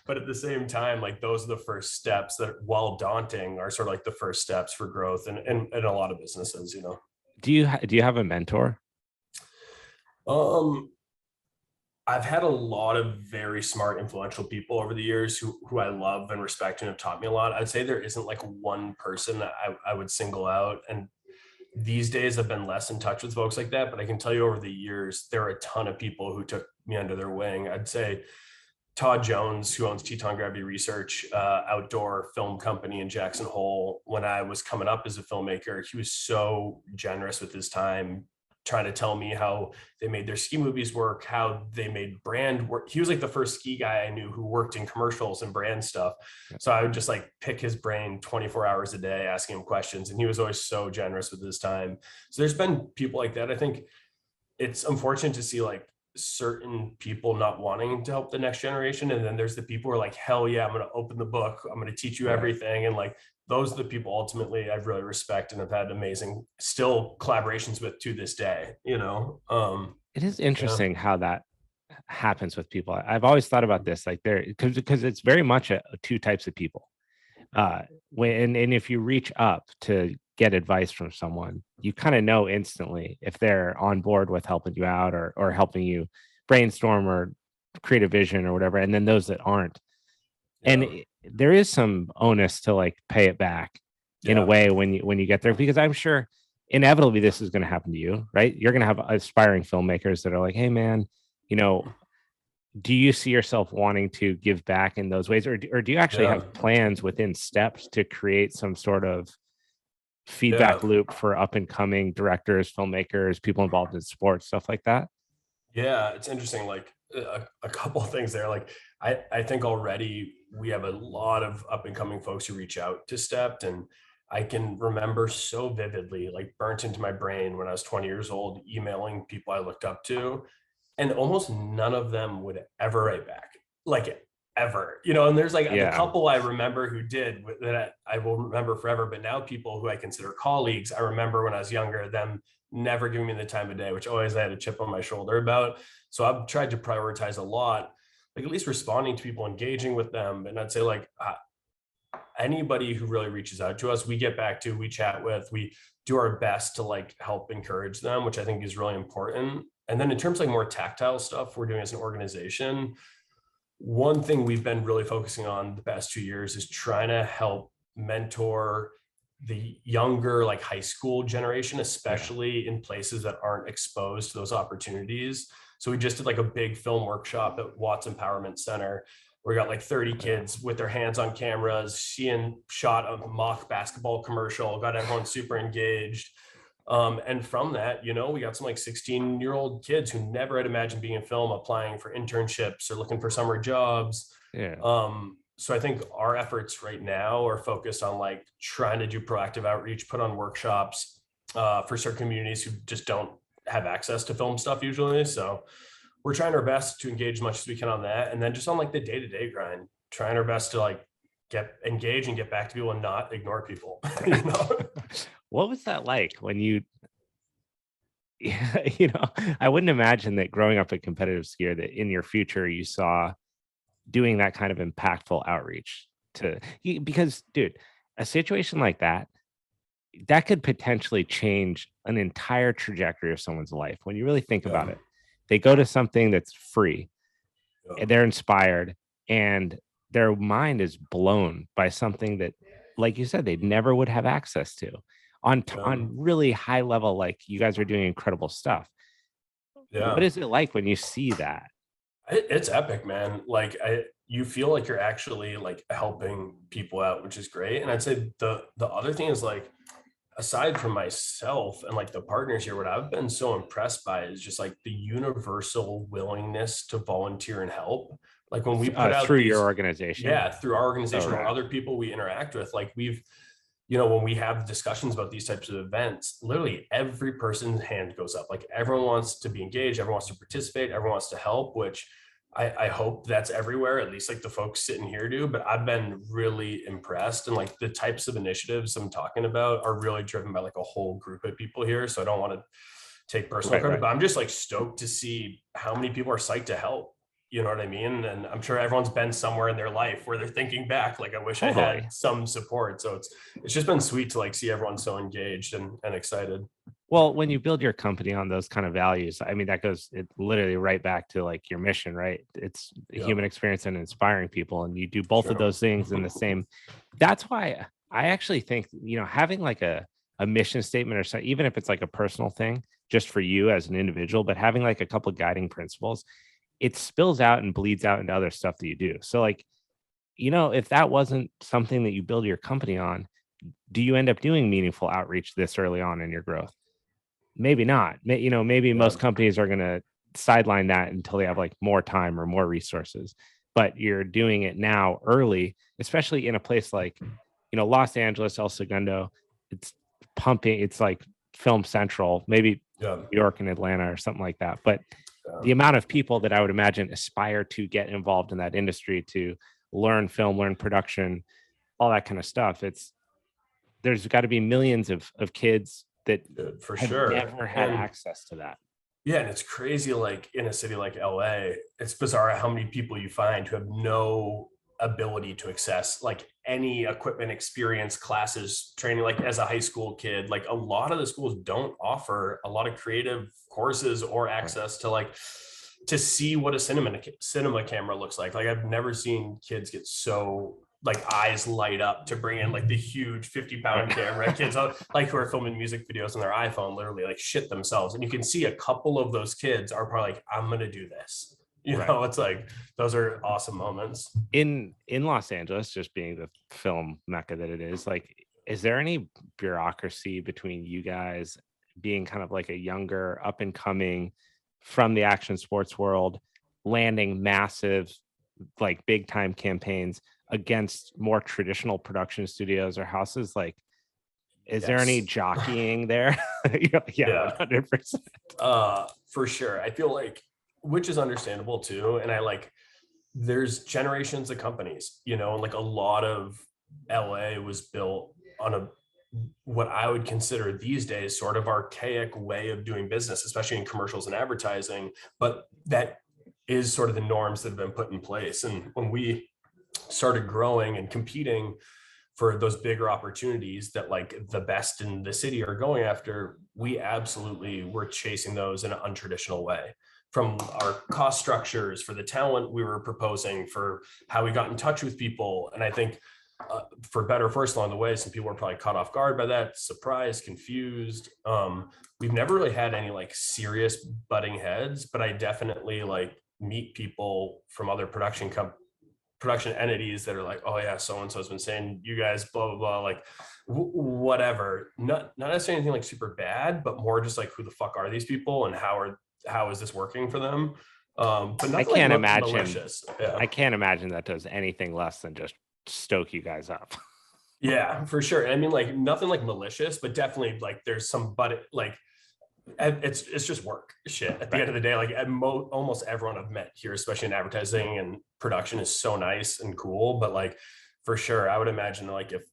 But at the same time, like those are the first steps that, while daunting, are sort of like the first steps for growth in a lot of businesses, Do you have a mentor? Um, I've had a lot of very smart, influential people over the years who I love and respect and have taught me a lot. I'd say there isn't like one person that I would single out. And these days I've been less in touch with folks like that, but I can tell you over the years, there are a ton of people who took me under their wing. I'd say Todd Jones, who owns Teton Gravity Research, outdoor film company in Jackson Hole. When I was coming up as a filmmaker, he was so generous with his time, trying to tell me how they made their ski movies work, how they made brand work. He was like the first ski guy I knew who worked in commercials and brand stuff. So I would just like pick his brain 24 hours a day, asking him questions. And he was always so generous with his time. So there's been people like that. I think it's unfortunate to see like certain people not wanting to help the next generation. And then there's the people who are like, hell yeah, I'm going to open the book. I'm going to teach you Right. everything. And like, those are the people ultimately I've really respect and have had amazing still collaborations with to this day, It is Yeah. interesting how that happens with people. I've always thought about this, like there, because it's very much two types of people. When and if you reach up to get advice from someone, you kind of know instantly if they're on board with helping you out or helping you brainstorm or create a vision or whatever. And then those that aren't, and Yeah. there is some onus to like pay it back in a Yeah. way when you get there, because I'm sure inevitably this is going to happen to you, right? You're going to have aspiring filmmakers that are like, hey man, you know, do you see yourself wanting to give back in those ways, or do you actually Yeah. have plans within steps to create some sort of Yeah. feedback loop for up and coming directors, filmmakers, people involved in sports, stuff like that? Yeah, it's interesting. Like a couple of things there. Like I think already we have a lot of up and coming folks who reach out to Stepped, and I can remember so vividly, like burnt into my brain when I was 20 years old, emailing people I looked up to, and almost none of them would ever write back, like ever. And there's like the Yeah. couple I remember who did that I will remember forever. But now people who I consider colleagues, I remember when I was younger, them never giving me the time of day, which always I had a chip on my shoulder about. So I've tried to prioritize a lot, like at least responding to people, engaging with them. And I'd say like anybody who really reaches out to us, we get back to, we chat with, we do our best to like help encourage them, which I think is really important. And then in terms of like more tactile stuff we're doing as an organization, one thing we've been really focusing on the past 2 years is trying to help mentor the younger, like high school generation, Yeah. especially in places that aren't exposed to those opportunities. So we just did like a big film workshop at Watts Empowerment Center. We got like 30 Yeah. kids with their hands on cameras. Sheehan shot a mock basketball commercial, got everyone super engaged. And from that, we got some like 16-year-old kids who never had imagined being in film, applying for internships or looking for summer jobs. Yeah. So I think our efforts right now are focused on like trying to do proactive outreach, put on workshops for certain communities who just don't have access to film stuff usually. So we're trying our best to engage as much as we can on that. And then just on like the day-to-day grind, trying our best to like get engaged and get back to people and not ignore people. What was that like when you yeah, I wouldn't imagine that growing up a competitive skier that in your future you saw doing that kind of impactful outreach because dude, a situation like that could potentially change an entire trajectory of someone's life. When you really think about Yeah. it, they go to something that's free Yeah. and they're inspired and their mind is blown by something that, like you said, they never would have access to Yeah. on really high level. Like you guys are doing incredible stuff. What Yeah. is it like when you see that? It's epic, man. Like you feel like you're actually like helping people out, which is great. And I'd say the other thing is like, aside from myself and like the partners here, what I've been so impressed by is just like the universal willingness to volunteer and help. Like when we put out Through your these, organization? yeah, through our Oh, organization or right. other people we interact with, like when we have discussions about these types of events, literally every person's hand goes up. Like everyone wants to be engaged, everyone wants to participate, everyone wants to help, which I hope that's everywhere, at least like the folks sitting here do, but I've been really impressed. And like the types of initiatives I'm talking about are really driven by like a whole group of people here. So I don't want to take personal credit, but I'm just like stoked to see how many people are psyched to help. You know what I mean? And I'm sure everyone's been somewhere in their life where they're thinking back, like, I wish I had some support. So it's just been sweet to like see everyone so engaged and excited. Well, when you build your company on those kind of values, I mean, that goes it literally right back to like your mission, right? It's human experience and inspiring people, and you do both of those things in the same. That's why I actually think, having like a mission statement or something, even if it's like a personal thing, just for you as an individual, but having like a couple of guiding principles, it spills out and bleeds out into other stuff that you do. So like, if that wasn't something that you build your company on, do you end up doing meaningful outreach this early on in your growth? Maybe not. Maybe most companies are going to sideline that until they have like more time or more resources. But you're doing it now early, especially in a place like, Los Angeles, El Segundo. It's pumping. It's like Film Central, maybe New York and Atlanta or something like that. But the amount of people that I would imagine aspire to get involved in that industry, to learn film, learn production, all that kind of stuff. There's got to be millions of kids that for have sure never had access to that. Yeah, and it's crazy, like in a city like LA, it's bizarre how many people you find who have no ability to access like any equipment, experience, classes, training. Like as a high school kid, like a lot of the schools don't offer a lot of creative courses or access to like to see what a cinema camera looks like. Like I've never seen kids get so like eyes light up to bring in like the huge 50-pound camera. Kids like who are filming music videos on their iPhone literally like shit themselves. And you can see a couple of those kids are probably like, I'm gonna do this. It's like those are awesome moments. In Los Angeles, just being the film mecca that it is, like, is there any bureaucracy between you guys being kind of like a younger, up and coming from the action sports world, landing massive, like big time campaigns against more traditional production studios or houses? Like, is there any jockeying there? Yeah, 100%. For sure. I feel like, which is understandable too. And there's generations of companies, and like a lot of LA was built on what I would consider these days sort of archaic way of doing business, especially in commercials and advertising. But that is sort of the norms that have been put in place. And when we started growing and competing for those bigger opportunities that like the best in the city are going after, we absolutely were chasing those in an untraditional way, from our cost structures, for the talent we were proposing, for how we got in touch with people. And I think for better, first along the way, some people were probably caught off guard by that, surprised, confused. We've never really had any like serious butting heads, but I definitely like meet people from other production entities that are like, oh yeah, so-and-so has been saying you guys blah blah blah, like whatever. Not necessarily anything like super bad, but more just like, who the fuck are these people and how is this working for them? But I can't imagine malicious. Yeah. I can't imagine that does anything less than just stoke you guys up. Yeah, for sure. I mean, like nothing like malicious, but definitely like there's some, but like it's just work shit at the end of the day. Like almost everyone I've met here, especially in advertising and production, is so nice and cool. But like for sure, I would imagine like if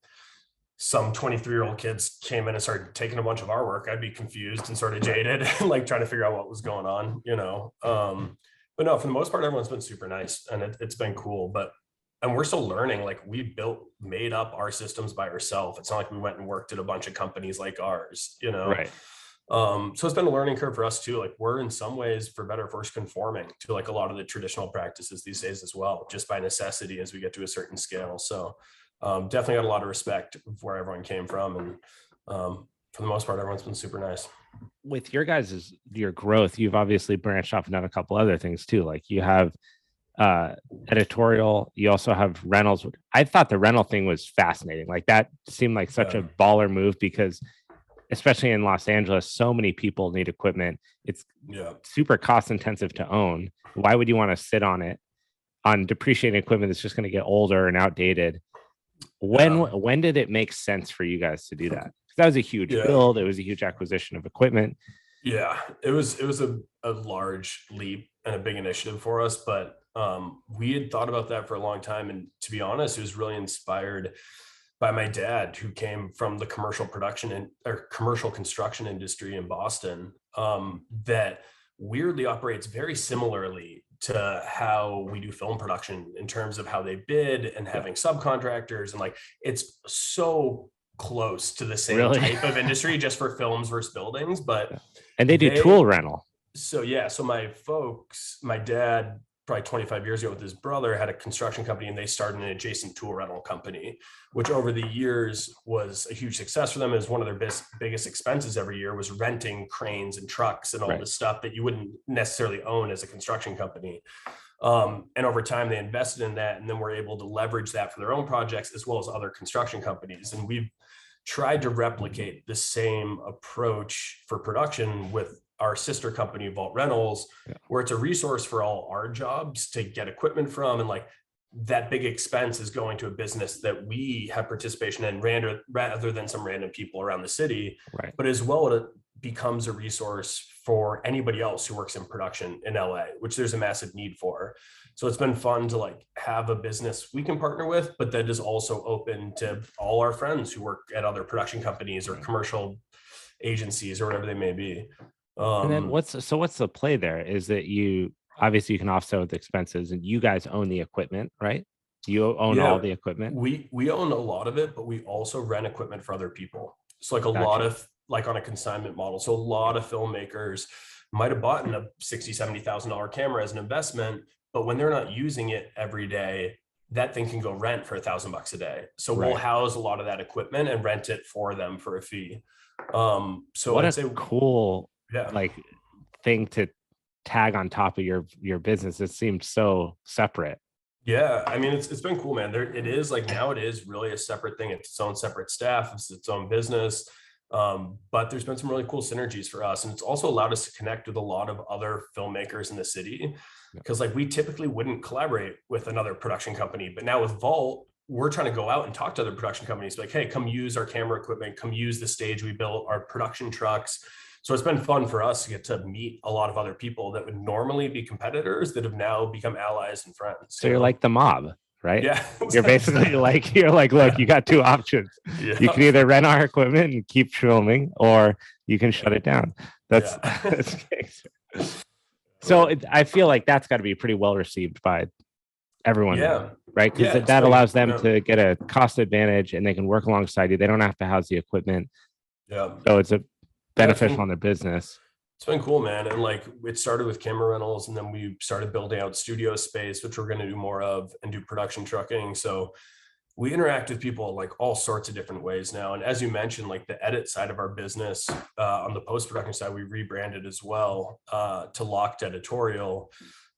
some 23-year-old kids came in and started taking a bunch of our work, I'd be confused and sort of jaded and like trying to figure out what was going on, but no, for the most part, everyone's been super nice and it's been cool. And we're still learning. Like we made up our systems by ourselves. It's not like we went and worked at a bunch of companies like ours, Right. So it's been a learning curve for us too. Like we're in some ways, for better or worse, conforming to like a lot of the traditional practices these days as well, just by necessity as we get to a certain scale. So definitely got a lot of respect of where everyone came from. And for the most part, everyone's been super nice. With your growth, you've obviously branched off and done a couple other things too. Like you have editorial, you also have rentals. I thought the rental thing was fascinating. Like that seemed like such a baller move, because especially in Los Angeles, so many people need equipment. It's super cost intensive to own. Why would you want to sit on depreciating equipment that's just going to get older and outdated? When did it make sense for you guys to do that? That was a huge build. It was a huge acquisition of equipment. Yeah, it was a large leap and a big initiative for us, but We had thought about that for a long time. And to be honest, it was really inspired by my dad, who came from the commercial production or commercial construction industry in Boston, that weirdly operates very similarly to how we do film production in terms of how they bid and having subcontractors. And like, it's so close to the same Really? type of industry just for films versus buildings, but And they do tool rental. so yeah, so my dad, probably 25 years ago with his brother, had a construction company, and they started an adjacent tool rental company, which over the years was a huge success for them. As one of their biggest expenses every year was renting cranes and trucks and all this stuff that you wouldn't necessarily own as a construction company. And over time they invested in that, and then were able to leverage that for their own projects as well as other construction companies. And we've tried to replicate the same approach for production with our sister company, Vault Rentals, where it's a resource for all our jobs to get equipment from. And like, that big expense is going to a business that we have participation in, rather than some random people around the city. But as well, it becomes a resource for anybody else who works in production in LA, which there's a massive need for. So it's been fun to like have a business we can partner with, but that is also open to all our friends who work at other production companies or commercial agencies or whatever they may be. And then what's the play there? Is that you obviously you can offset with expenses, and you guys own the equipment, right? You own all the equipment. We own a lot of it, but we also rent equipment for other people. So like a lot of like on a consignment model. So a lot of filmmakers might have bought a $60,000-$70,000 camera as an investment, but when they're not using it every day, that thing can go rent for $1,000 a day. So we'll house a lot of that equipment and rent it for them for a fee. So what I'd say cool like thing to tag on top of your business. It seemed so separate. Yeah, I mean, it's been cool, man. It is like, now it is really a separate thing. It's its own separate staff. It's its own business. But there's been some really cool synergies for us. And it's also allowed us to connect with a lot of other filmmakers in the city, because like we typically wouldn't collaborate with another production company. But now with Vault, we're trying to go out and talk to other production companies like, hey, come use our camera equipment, come use the stage we built, our production trucks. So it's been fun for us to get to meet a lot of other people that would normally be competitors that have now become allies and friends. So you're like the mob, right? Yeah. You're basically like, look, you got two options. You can either rent our equipment and keep filming, or you can shut it down. That's so I feel like that's got to be pretty well received by everyone. Right? Because that allows them to get a cost advantage, and they can work alongside you. They don't have to house the equipment. So it's a beneficial on their business. It's been cool, man. And like, it started with camera rentals, and then we started building out studio space, which we're going to do more of, and do production trucking. So we interact with people like all sorts of different ways now. And as you mentioned, like the edit side of our business, on the post-production side, we rebranded as well to Locked Editorial,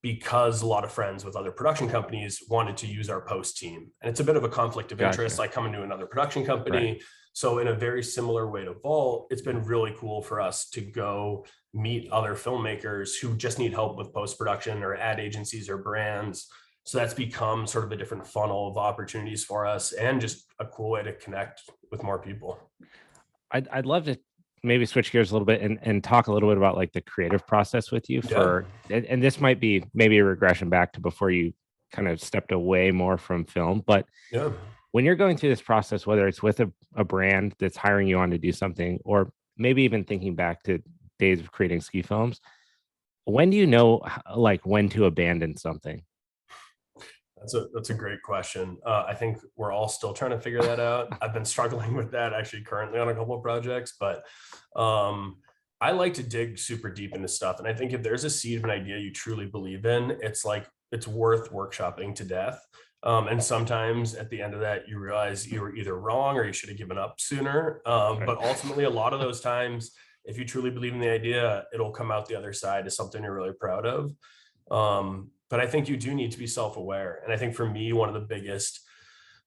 because a lot of friends with other production companies wanted to use our post team. And it's a bit of a conflict of interest, like coming to another production company. So in a very similar way to Vault, it's been really cool for us to go meet other filmmakers who just need help with post-production, or ad agencies or brands. So that's become sort of a different funnel of opportunities for us, and just a cool way to connect with more people. I'd love to maybe switch gears a little bit and talk a little bit about like the creative process with you and this might be maybe a regression back to before you kind of stepped away more from film, but when you're going through this process, whether it's with a brand that's hiring you on to do something, or maybe even thinking back to days of creating ski films, when do you know like when to abandon something? That's a great question. I think we're all still trying to figure that out. I've been struggling with that actually currently on a couple of projects, but I like to dig super deep into stuff. And I think if there's a seed of an idea you truly believe in, it's worth workshopping to death. And sometimes at the end of that, you realize you were either wrong or you should have given up sooner. But ultimately, a lot of those times, if you truly believe in the idea, it'll come out the other side as something you're really proud of. But I think you do need to be self-aware. And I think for me, one of the biggest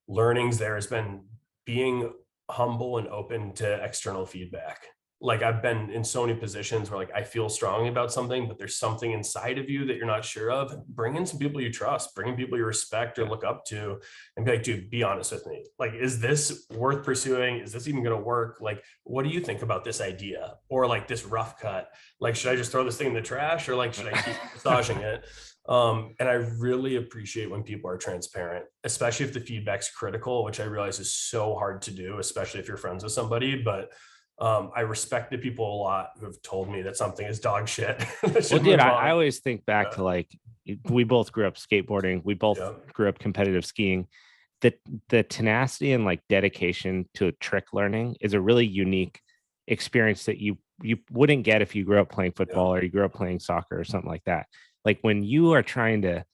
learnings there has been being humble and open to external feedback. Like I've been in so many positions where like I feel strongly about something, but there's something inside of you that you're not sure of. Bring in some people you trust, bring in people you respect or look up to, and be like, dude, be honest with me. Like, is this worth pursuing? Is this even going to work? Like, what do you think about this idea? Or like this rough cut? Like, should I just throw this thing in the trash, or like, should I keep massaging it? And I really appreciate when people are transparent, especially if the feedback's critical, which I realize is so hard to do, especially if you're friends with somebody. But I respect the people a lot who have told me that something is dog shit. Well, dude, I always think back to like, we both grew up skateboarding. We both grew up competitive skiing. The tenacity and like dedication to trick learning is a really unique experience that you wouldn't get if you grew up playing football or you grew up playing soccer or something like that. Like when you are trying to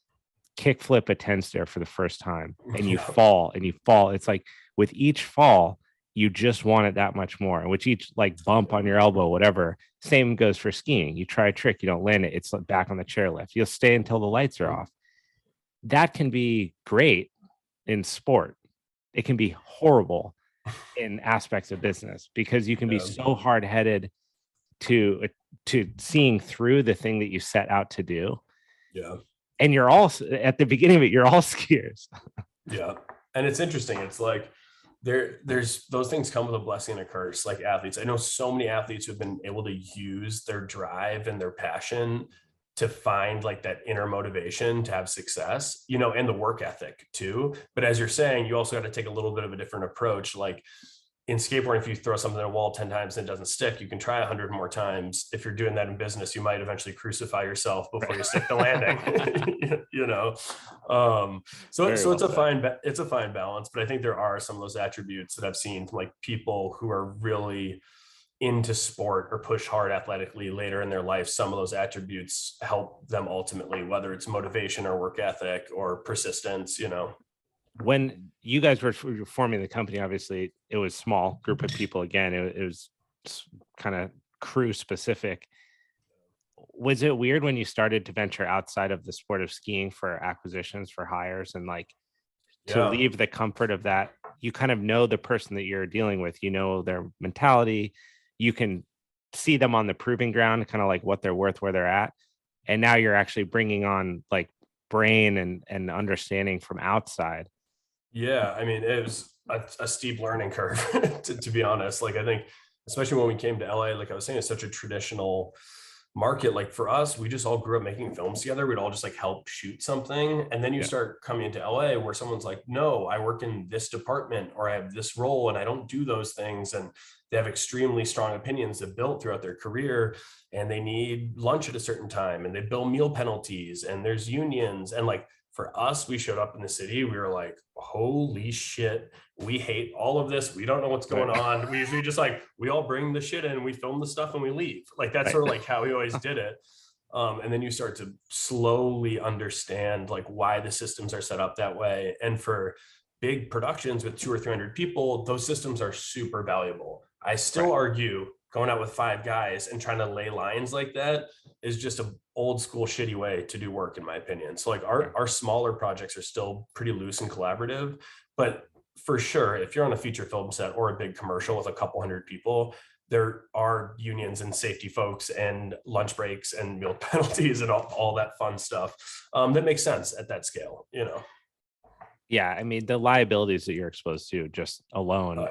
kick flip a 10 stair for the first time and you fall, it's like with each fall, you just want it that much more. And with each like bump on your elbow, whatever, same goes for skiing. You try a trick, you don't land it, it's back on the chairlift. You'll stay until the lights are off. That can be great in sport. It can be horrible in aspects of business because you can be so hard-headed to seeing through the thing that you set out to do. Yeah. And you're all at the beginning of it, you're all skiers. Yeah. And it's interesting. It's like there's those things come with a blessing and a curse, like athletes. I know so many athletes who've been able to use their drive and their passion to find like that inner motivation to have success, you know, and the work ethic too. But as you're saying, you also got to take a little bit of a different approach. Like in skateboarding, if you throw something at a wall 10 times and it doesn't stick, you can try 100 more times. If you're doing that in business, you might eventually crucify yourself before you stick the landing, you know? So it's a fine balance, but I think there are some of those attributes that I've seen from like people who are really into sport or push hard athletically later in their life. Some of those attributes help them ultimately, whether it's motivation or work ethic or persistence, you know. When you guys were forming the company, obviously it was small group of people. Again, it was kind of crew specific. Was it weird when you started to venture outside of the sport of skiing for acquisitions, for hires, and like to leave the comfort of that? You kind of know the person that you're dealing with, you know their mentality, you can see them on the proving ground, kind of like what they're worth, where they're at. And now you're actually bringing on like brain and understanding from outside. Yeah, I mean, it was a steep learning curve, to be honest. Like, I think, especially when we came to LA, like I was saying, it's such a traditional market. Like for us, we just all grew up making films together. We'd all just like help shoot something. And then you start coming into LA where someone's like, no, I work in this department or I have this role and I don't do those things. And they have extremely strong opinions that built throughout their career, and they need lunch at a certain time and they bill meal penalties and there's unions. And like, for us, we showed up in the city. We were like, holy shit, we hate all of this. We don't know what's going on. We usually just like, we all bring the shit in, we film the stuff and we leave. Like that's sort of like how we always did it. And then you start to slowly understand like why the systems are set up that way. And for big productions with 200 or 300 people, those systems are super valuable. I still argue going out with 5 guys and trying to lay lines like that is just a old school shitty way to do work, in my opinion. So like our smaller projects are still pretty loose and collaborative, but for sure, if you're on a feature film set or a big commercial with a couple hundred people, there are unions and safety folks and lunch breaks and meal penalties and all that fun stuff. That makes sense at that scale, you know? Yeah, I mean, the liabilities that you're exposed to just alone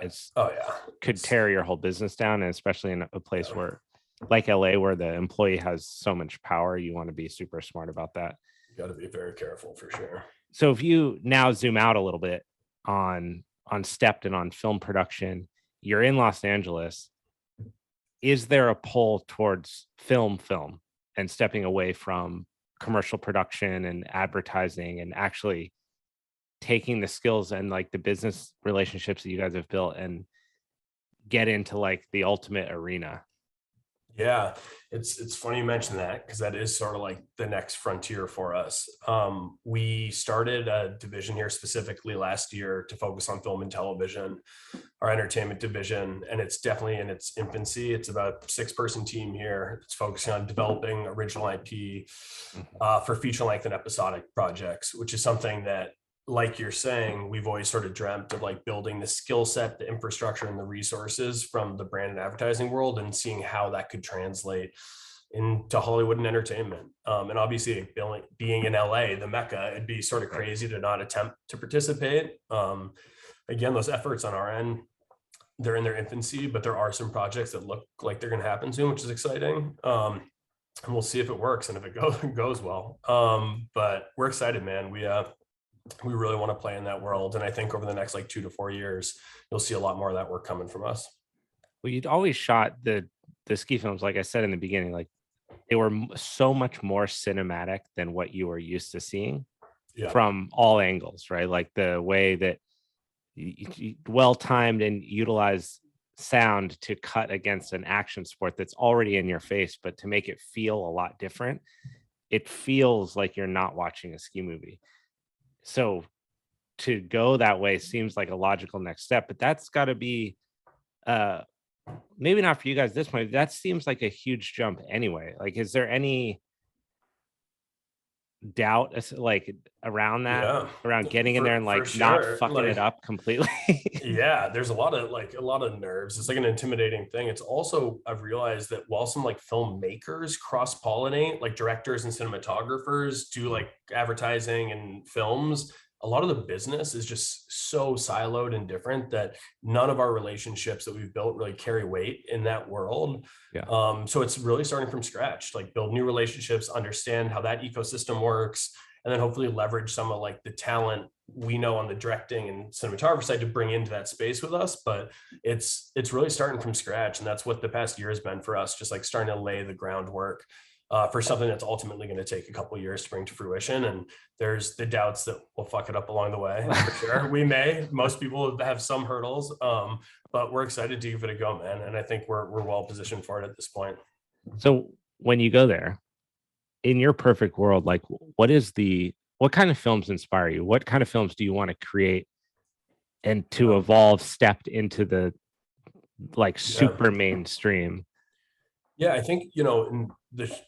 could tear your whole business down, and especially in a place where, like LA, where the employee has so much power, you want to be super smart about that. You got to be very careful for sure. So if you now zoom out a little bit on Stept and on film production, you're in Los Angeles. Is there a pull towards film and stepping away from commercial production and advertising and actually taking the skills and like the business relationships that you guys have built and get into like the ultimate arena? Yeah, it's funny you mentioned that, because that is sort of like the next frontier for us. We started a division here specifically last year to focus on film and television, our entertainment division, and it's definitely in its infancy. It's about a 6-person team here. It's focusing on developing original IP for feature length and episodic projects, which is something that, like you're saying, we've always sort of dreamt of like building the skill set, the infrastructure, and the resources from the brand and advertising world, and seeing how that could translate into Hollywood and entertainment. And obviously, being in LA, the Mecca, it'd be sort of crazy to not attempt to participate. Again, those efforts on our end, they're in their infancy, but there are some projects that look like they're going to happen soon, which is exciting. And we'll see if it works and if it goes well. But we're excited, man. We really want to play in that world, and I think over the next like 2 to 4 years, you'll see a lot more of that work coming from us. Well, you'd always shot the ski films, like I said in the beginning, like they were so much more cinematic than what you were used to seeing from all angles, right? Like the way that well-timed and utilized sound to cut against an action sport that's already in your face, but to make it feel a lot different, it feels like you're not watching a ski movie. So to go that way seems like a logical next step, but that's got to be maybe not for you guys at this point. That seems like a huge jump anyway. Like, is there any doubt like around that, around getting in there and like not fucking it up completely? Yeah, there's a lot of nerves. It's like an intimidating thing. It's also, I've realized that while some like filmmakers cross pollinate, like directors and cinematographers do like advertising and films, a lot of the business is just so siloed and different that none of our relationships that we've built really carry weight in that world. So it's really starting from scratch, like build new relationships, understand how that ecosystem works, and then hopefully leverage some of like the talent we know on the directing and cinematography side to bring into that space with us. But it's really starting from scratch. And that's what the past year has been for us, just like starting to lay the groundwork for something that's ultimately going to take a couple of years to bring to fruition. And there's the doubts that we'll fuck it up along the way. For sure. We may. Most people have some hurdles, but we're excited to give it a go, man. And I think we're well positioned for it at this point. So when you go there, in your perfect world, like what kind of films inspire you? What kind of films do you want to create and to evolve Stept into the like super mainstream? Yeah, I think, in the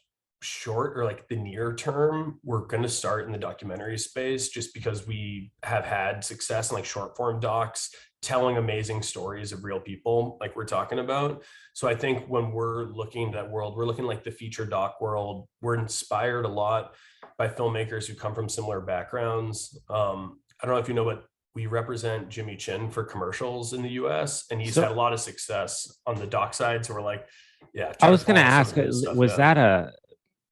short or like the near term, we're going to start in the documentary space just because we have had success in like short form docs telling amazing stories of real people like we're talking about. So I think when we're looking at that world, we're looking like the feature doc world. We're inspired a lot by filmmakers who come from similar backgrounds. I don't know if you know, but we represent Jimmy Chin for commercials in the US, and he's had a lot of success on the doc side. So we're like, I was going to ask,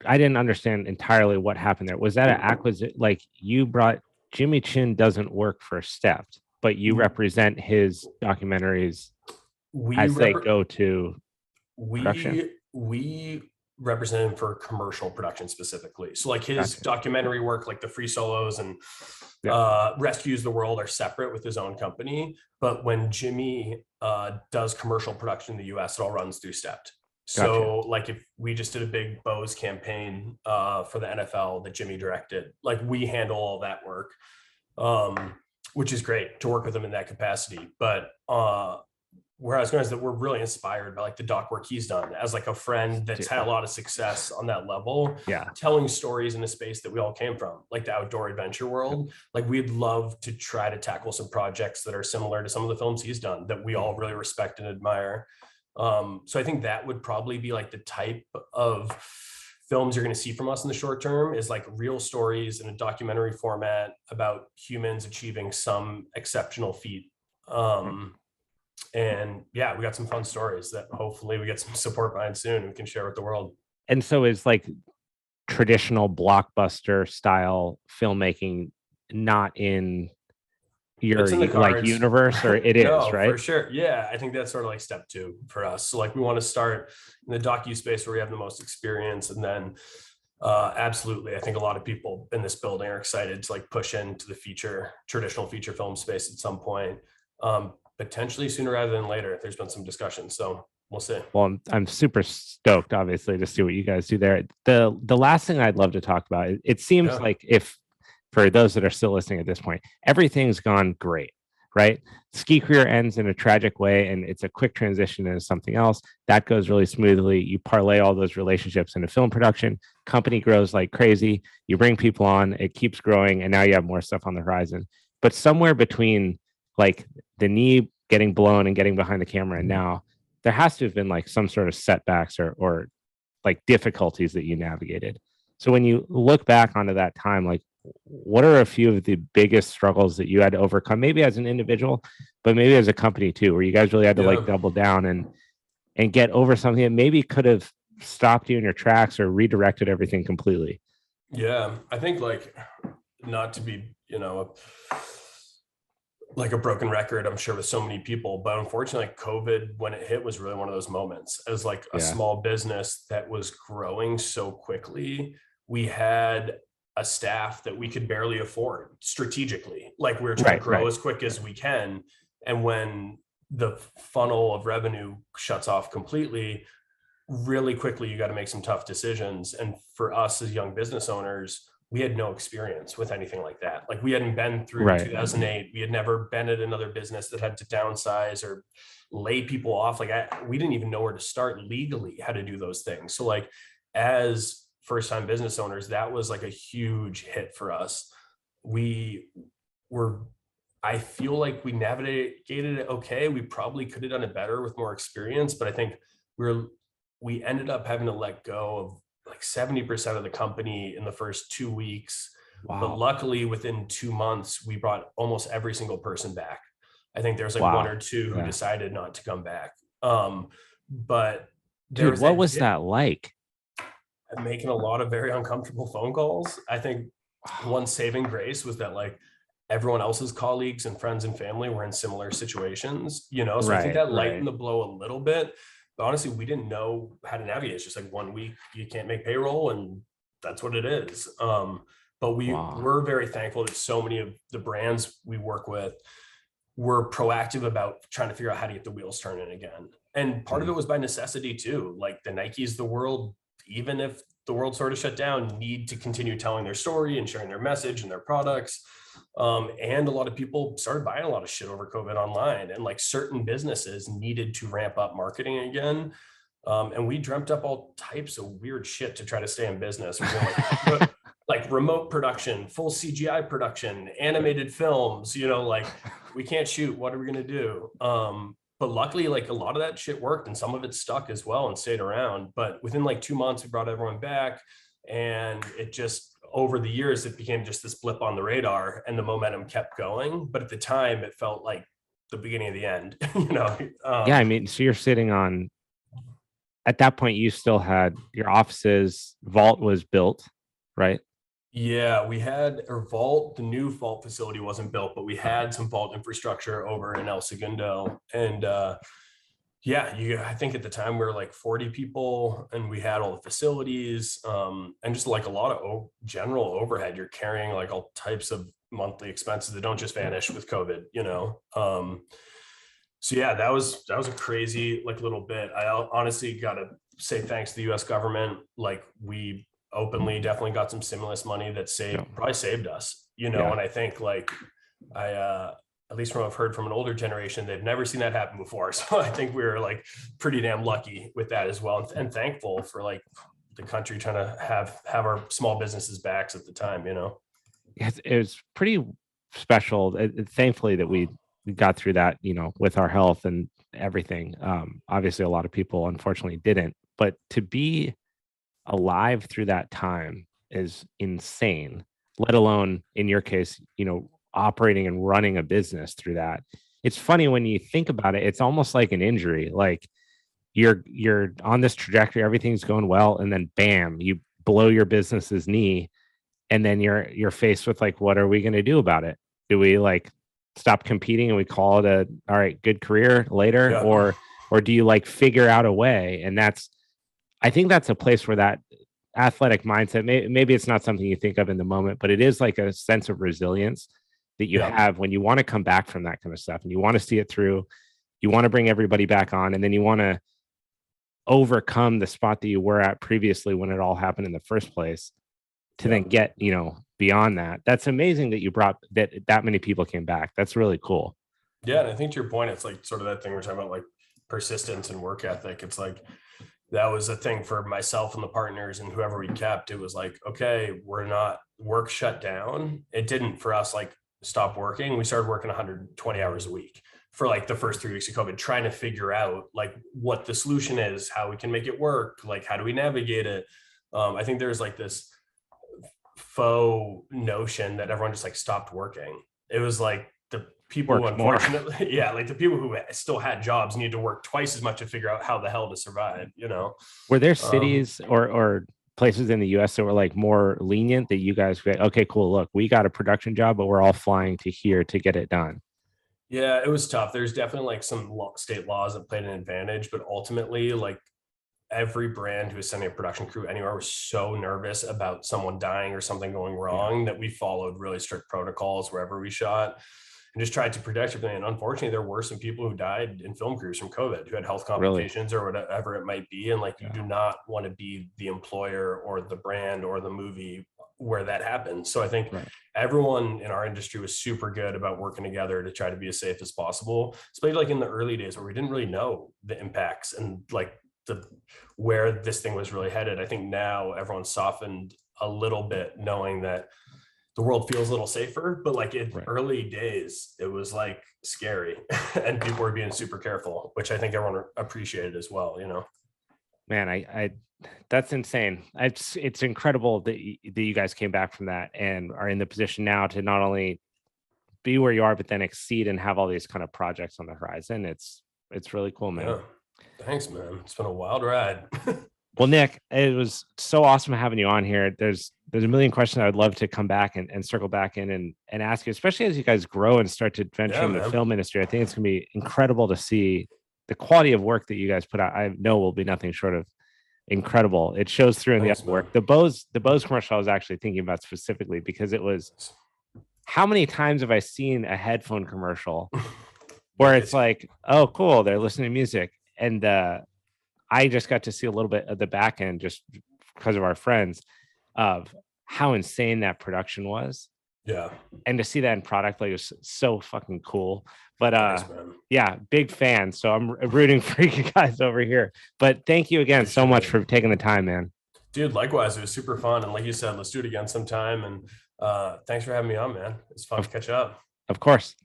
I didn't understand entirely what happened there. Was that an acquisition? Like you brought Jimmy Chin doesn't work for Stept, but you represent his documentaries as they go to production? We represent him for commercial production specifically. So like his documentary work, like the Free Solos and Rescues the World, are separate with his own company. But when Jimmy does commercial production in the US, it all runs through Stept. So like if we just did a big Bose campaign for the NFL that Jimmy directed, like we handle all that work, which is great to work with him in that capacity. But where I was going is that we're really inspired by like the doc work he's done as like a friend that's had a lot of success on that level, telling stories in a space that we all came from, like the outdoor adventure world. Like we'd love to try to tackle some projects that are similar to some of the films he's done that we all really respect and admire. So I think that would probably be like the type of films you're going to see from us in the short term, is like real stories in a documentary format about humans achieving some exceptional feat. And we got some fun stories that hopefully we get some support behind soon and we can share with the world. And so is like traditional blockbuster style filmmaking not in your like universe, or it no, is, right? For sure. Yeah, I think that's sort of like step 2 for us. So like we want to start in the docu space where we have the most experience, and then absolutely, I think a lot of people in this building are excited to like push into the traditional feature film space at some point, potentially sooner rather than later. There's been some discussion, so we'll see. Well, I'm super stoked, obviously, to see what you guys do there. The last thing I'd love to talk about, it seems like, if for those that are still listening at this point, everything's gone great. right? Ski career ends in a tragic way and it's a quick transition into something else. That goes really smoothly. You parlay all those relationships into film production, company grows like crazy. You bring people on, it keeps growing, and now you have more stuff on the horizon. But somewhere between like the knee getting blown and getting behind the camera and now, there has to have been like some sort of setbacks or like difficulties that you navigated. So when you look back onto that time, like what are a few of the biggest struggles that you had to overcome, maybe as an individual, but maybe as a company too, where you guys really had to like Yeah. double down and get over something that maybe could have stopped you in your tracks or redirected everything completely? Yeah. I think like, not to be, like a broken record, I'm sure with so many people, but unfortunately, like, COVID, when it hit, was really one of those moments. As like a Yeah. small business that was growing so quickly, we had a staff that we could barely afford strategically. Like, we were trying to Right. grow Right. as quick as we can. And when the funnel of revenue shuts off completely, really quickly, you got to make some tough decisions. And for us as young business owners, we had no experience with anything like that. Like, we hadn't been through Right. 2008. We had never been at another business that had to downsize or lay people off. Like, we didn't even know where to start legally, how to do those things. So like, as first time business owners, that was like a huge hit for us. We were, I feel like we navigated it okay. We probably could have done it better with more experience, but I think we're we ended up having to let go of like 70% of the company in the first 2 weeks. But Wow. luckily, within 2 months, we brought almost every single person back. I think there's like one Wow. or two who Yeah. decided not to come back. But there Dude, was what that was dip, that like? making a lot of very uncomfortable phone calls. I think one Wow. saving grace was that like everyone else's colleagues and friends and family were in similar situations, so I think Right. that lightened Right. the blow a little bit. But honestly, we didn't know how to navigate. It's just like 1 week you can't make payroll, and that's what it is. But we Wow. were very thankful that so many of the brands we work with were proactive about trying to figure out how to get the wheels turning again. And part of it Mm. was by necessity too. Like the Nikes, the world, even if the world sort of shut down, need to continue telling their story and sharing their message and their products. And a lot of people started buying a lot of shit over COVID online, and like certain businesses needed to ramp up marketing again. And we dreamt up all types of weird shit to try to stay in business. We're doing like remote production, full CGI production, animated films, like we can't shoot. What are we going to do? But luckily, like a lot of that shit worked and some of it stuck as well and stayed around. But within like 2 months, we brought everyone back, and it just, over the years, it became just this blip on the radar and the momentum kept going. But at the time, it felt like the beginning of the end, Yeah, I mean, so you're sitting on, at that point you still had your offices, vault was built, right? Yeah, we had our vault. The new vault facility wasn't built, but we Okay. had some vault infrastructure over in El Segundo. And yeah, I think at the time we were like 40 people, and we had all the facilities, and just like a lot of general overhead. You're carrying like all types of monthly expenses that don't just vanish with COVID. So yeah, that was a crazy like little bit. I honestly got to say thanks to the U.S. government. Like, we openly definitely got some stimulus money that Yeah. probably saved us. Yeah. And I think like I at least from what I've heard from an older generation, they've never seen that happen before. So I think we were like pretty damn lucky with that as well, and thankful for like the country trying to have our small businesses backs at the time. It was pretty special. Thankfully that we got through that, with our health and everything. Obviously, a lot of people unfortunately didn't, but to be alive through that time is insane. Let alone in your case, operating and running a business through that. It's funny when you think about it. It's almost like an injury. Like you're on this trajectory, everything's going well, and then bam, you blow your business's knee, and then you're faced with like, what are we going to do about it? Do we like stop competing and we call it a all right, good career later, Yeah. or do you like figure out a way? And I think that's a place where that athletic mindset, maybe it's not something you think of in the moment, but it is like a sense of resilience that you Yeah. have when you want to come back from that kind of stuff and you want to see it through. You want to bring everybody back on, and then you want to overcome the spot that you were at previously when it all happened in the first place to Yeah. then get, beyond that. That's amazing that you brought that many people came back. That's really cool. Yeah, and I think to your point, it's like sort of that thing we're talking about, like persistence and work ethic. It's like that was a thing for myself and the partners and whoever we kept. It was like, okay, we're not work shut down. It didn't for us like stop working. We started working 120 hours a week for like the first 3 weeks of COVID, trying to figure out like what the solution is, how we can make it work, like how do we navigate it. I think there's like this faux notion that everyone just like stopped working. It was like the people who Worked more. unfortunately, yeah, like the people who still had jobs needed to work twice as much to figure out how the hell to survive, you know? Were there Um, cities or places in the US that were like more lenient that you guys were like, okay, cool, look, we got a production job, but we're all flying to here to get it done? yeah, it was tough. There's definitely like some state laws that played an advantage, but ultimately, like every brand who was sending a production crew anywhere was so nervous about someone dying or something going Yeah, wrong that we followed really strict protocols wherever we shot and just tried to protect everything. And unfortunately, there were some people who died in film crews from COVID who had health really. complications or whatever it might be. And like, you Yeah, do not want to be the employer or the brand or the movie where that happens. So I think right. everyone in our industry was super good about working together to try to be as safe as possible, especially like in the early days where we didn't really know the impacts and like the where this thing was really headed. I think now everyone's softened a little bit, knowing that the world feels a little safer, but like in Right. early days, it was like scary and people were being super careful, which I think everyone appreciated as well, you know? Man, I that's insane. It's incredible that that you guys came back from that and are in the position now to not only be where you are, but then exceed and have all these kind of projects on the horizon. It's really cool, man. Yeah. Thanks, man. It's been a wild ride. Well, Nick, it was so awesome having you on here. There's a million questions I would love to come back and circle back in and ask you, especially as you guys grow and start to venture Yeah, into the man. film industry. I think it's gonna be incredible to see the quality of work that you guys put out. I know will be nothing short of incredible. It shows through in the other Thanks, man. work. The Bose commercial I was actually thinking about specifically because it was how many times have I seen a headphone commercial where Like it's it's like, oh, cool, they're listening to music. And I just got to see a little bit of the back end just because of our friends of how insane that production was. yeah. And to see that in product like was so fucking cool. But Thanks, man. yeah, big fan. So I'm rooting for you guys over here. But thank you again so Appreciate much it. for taking the time, man. Dude, likewise, it was super fun. And like you said, let's do it again sometime. And thanks for having me on, man. It's fun to Of catch up. of course.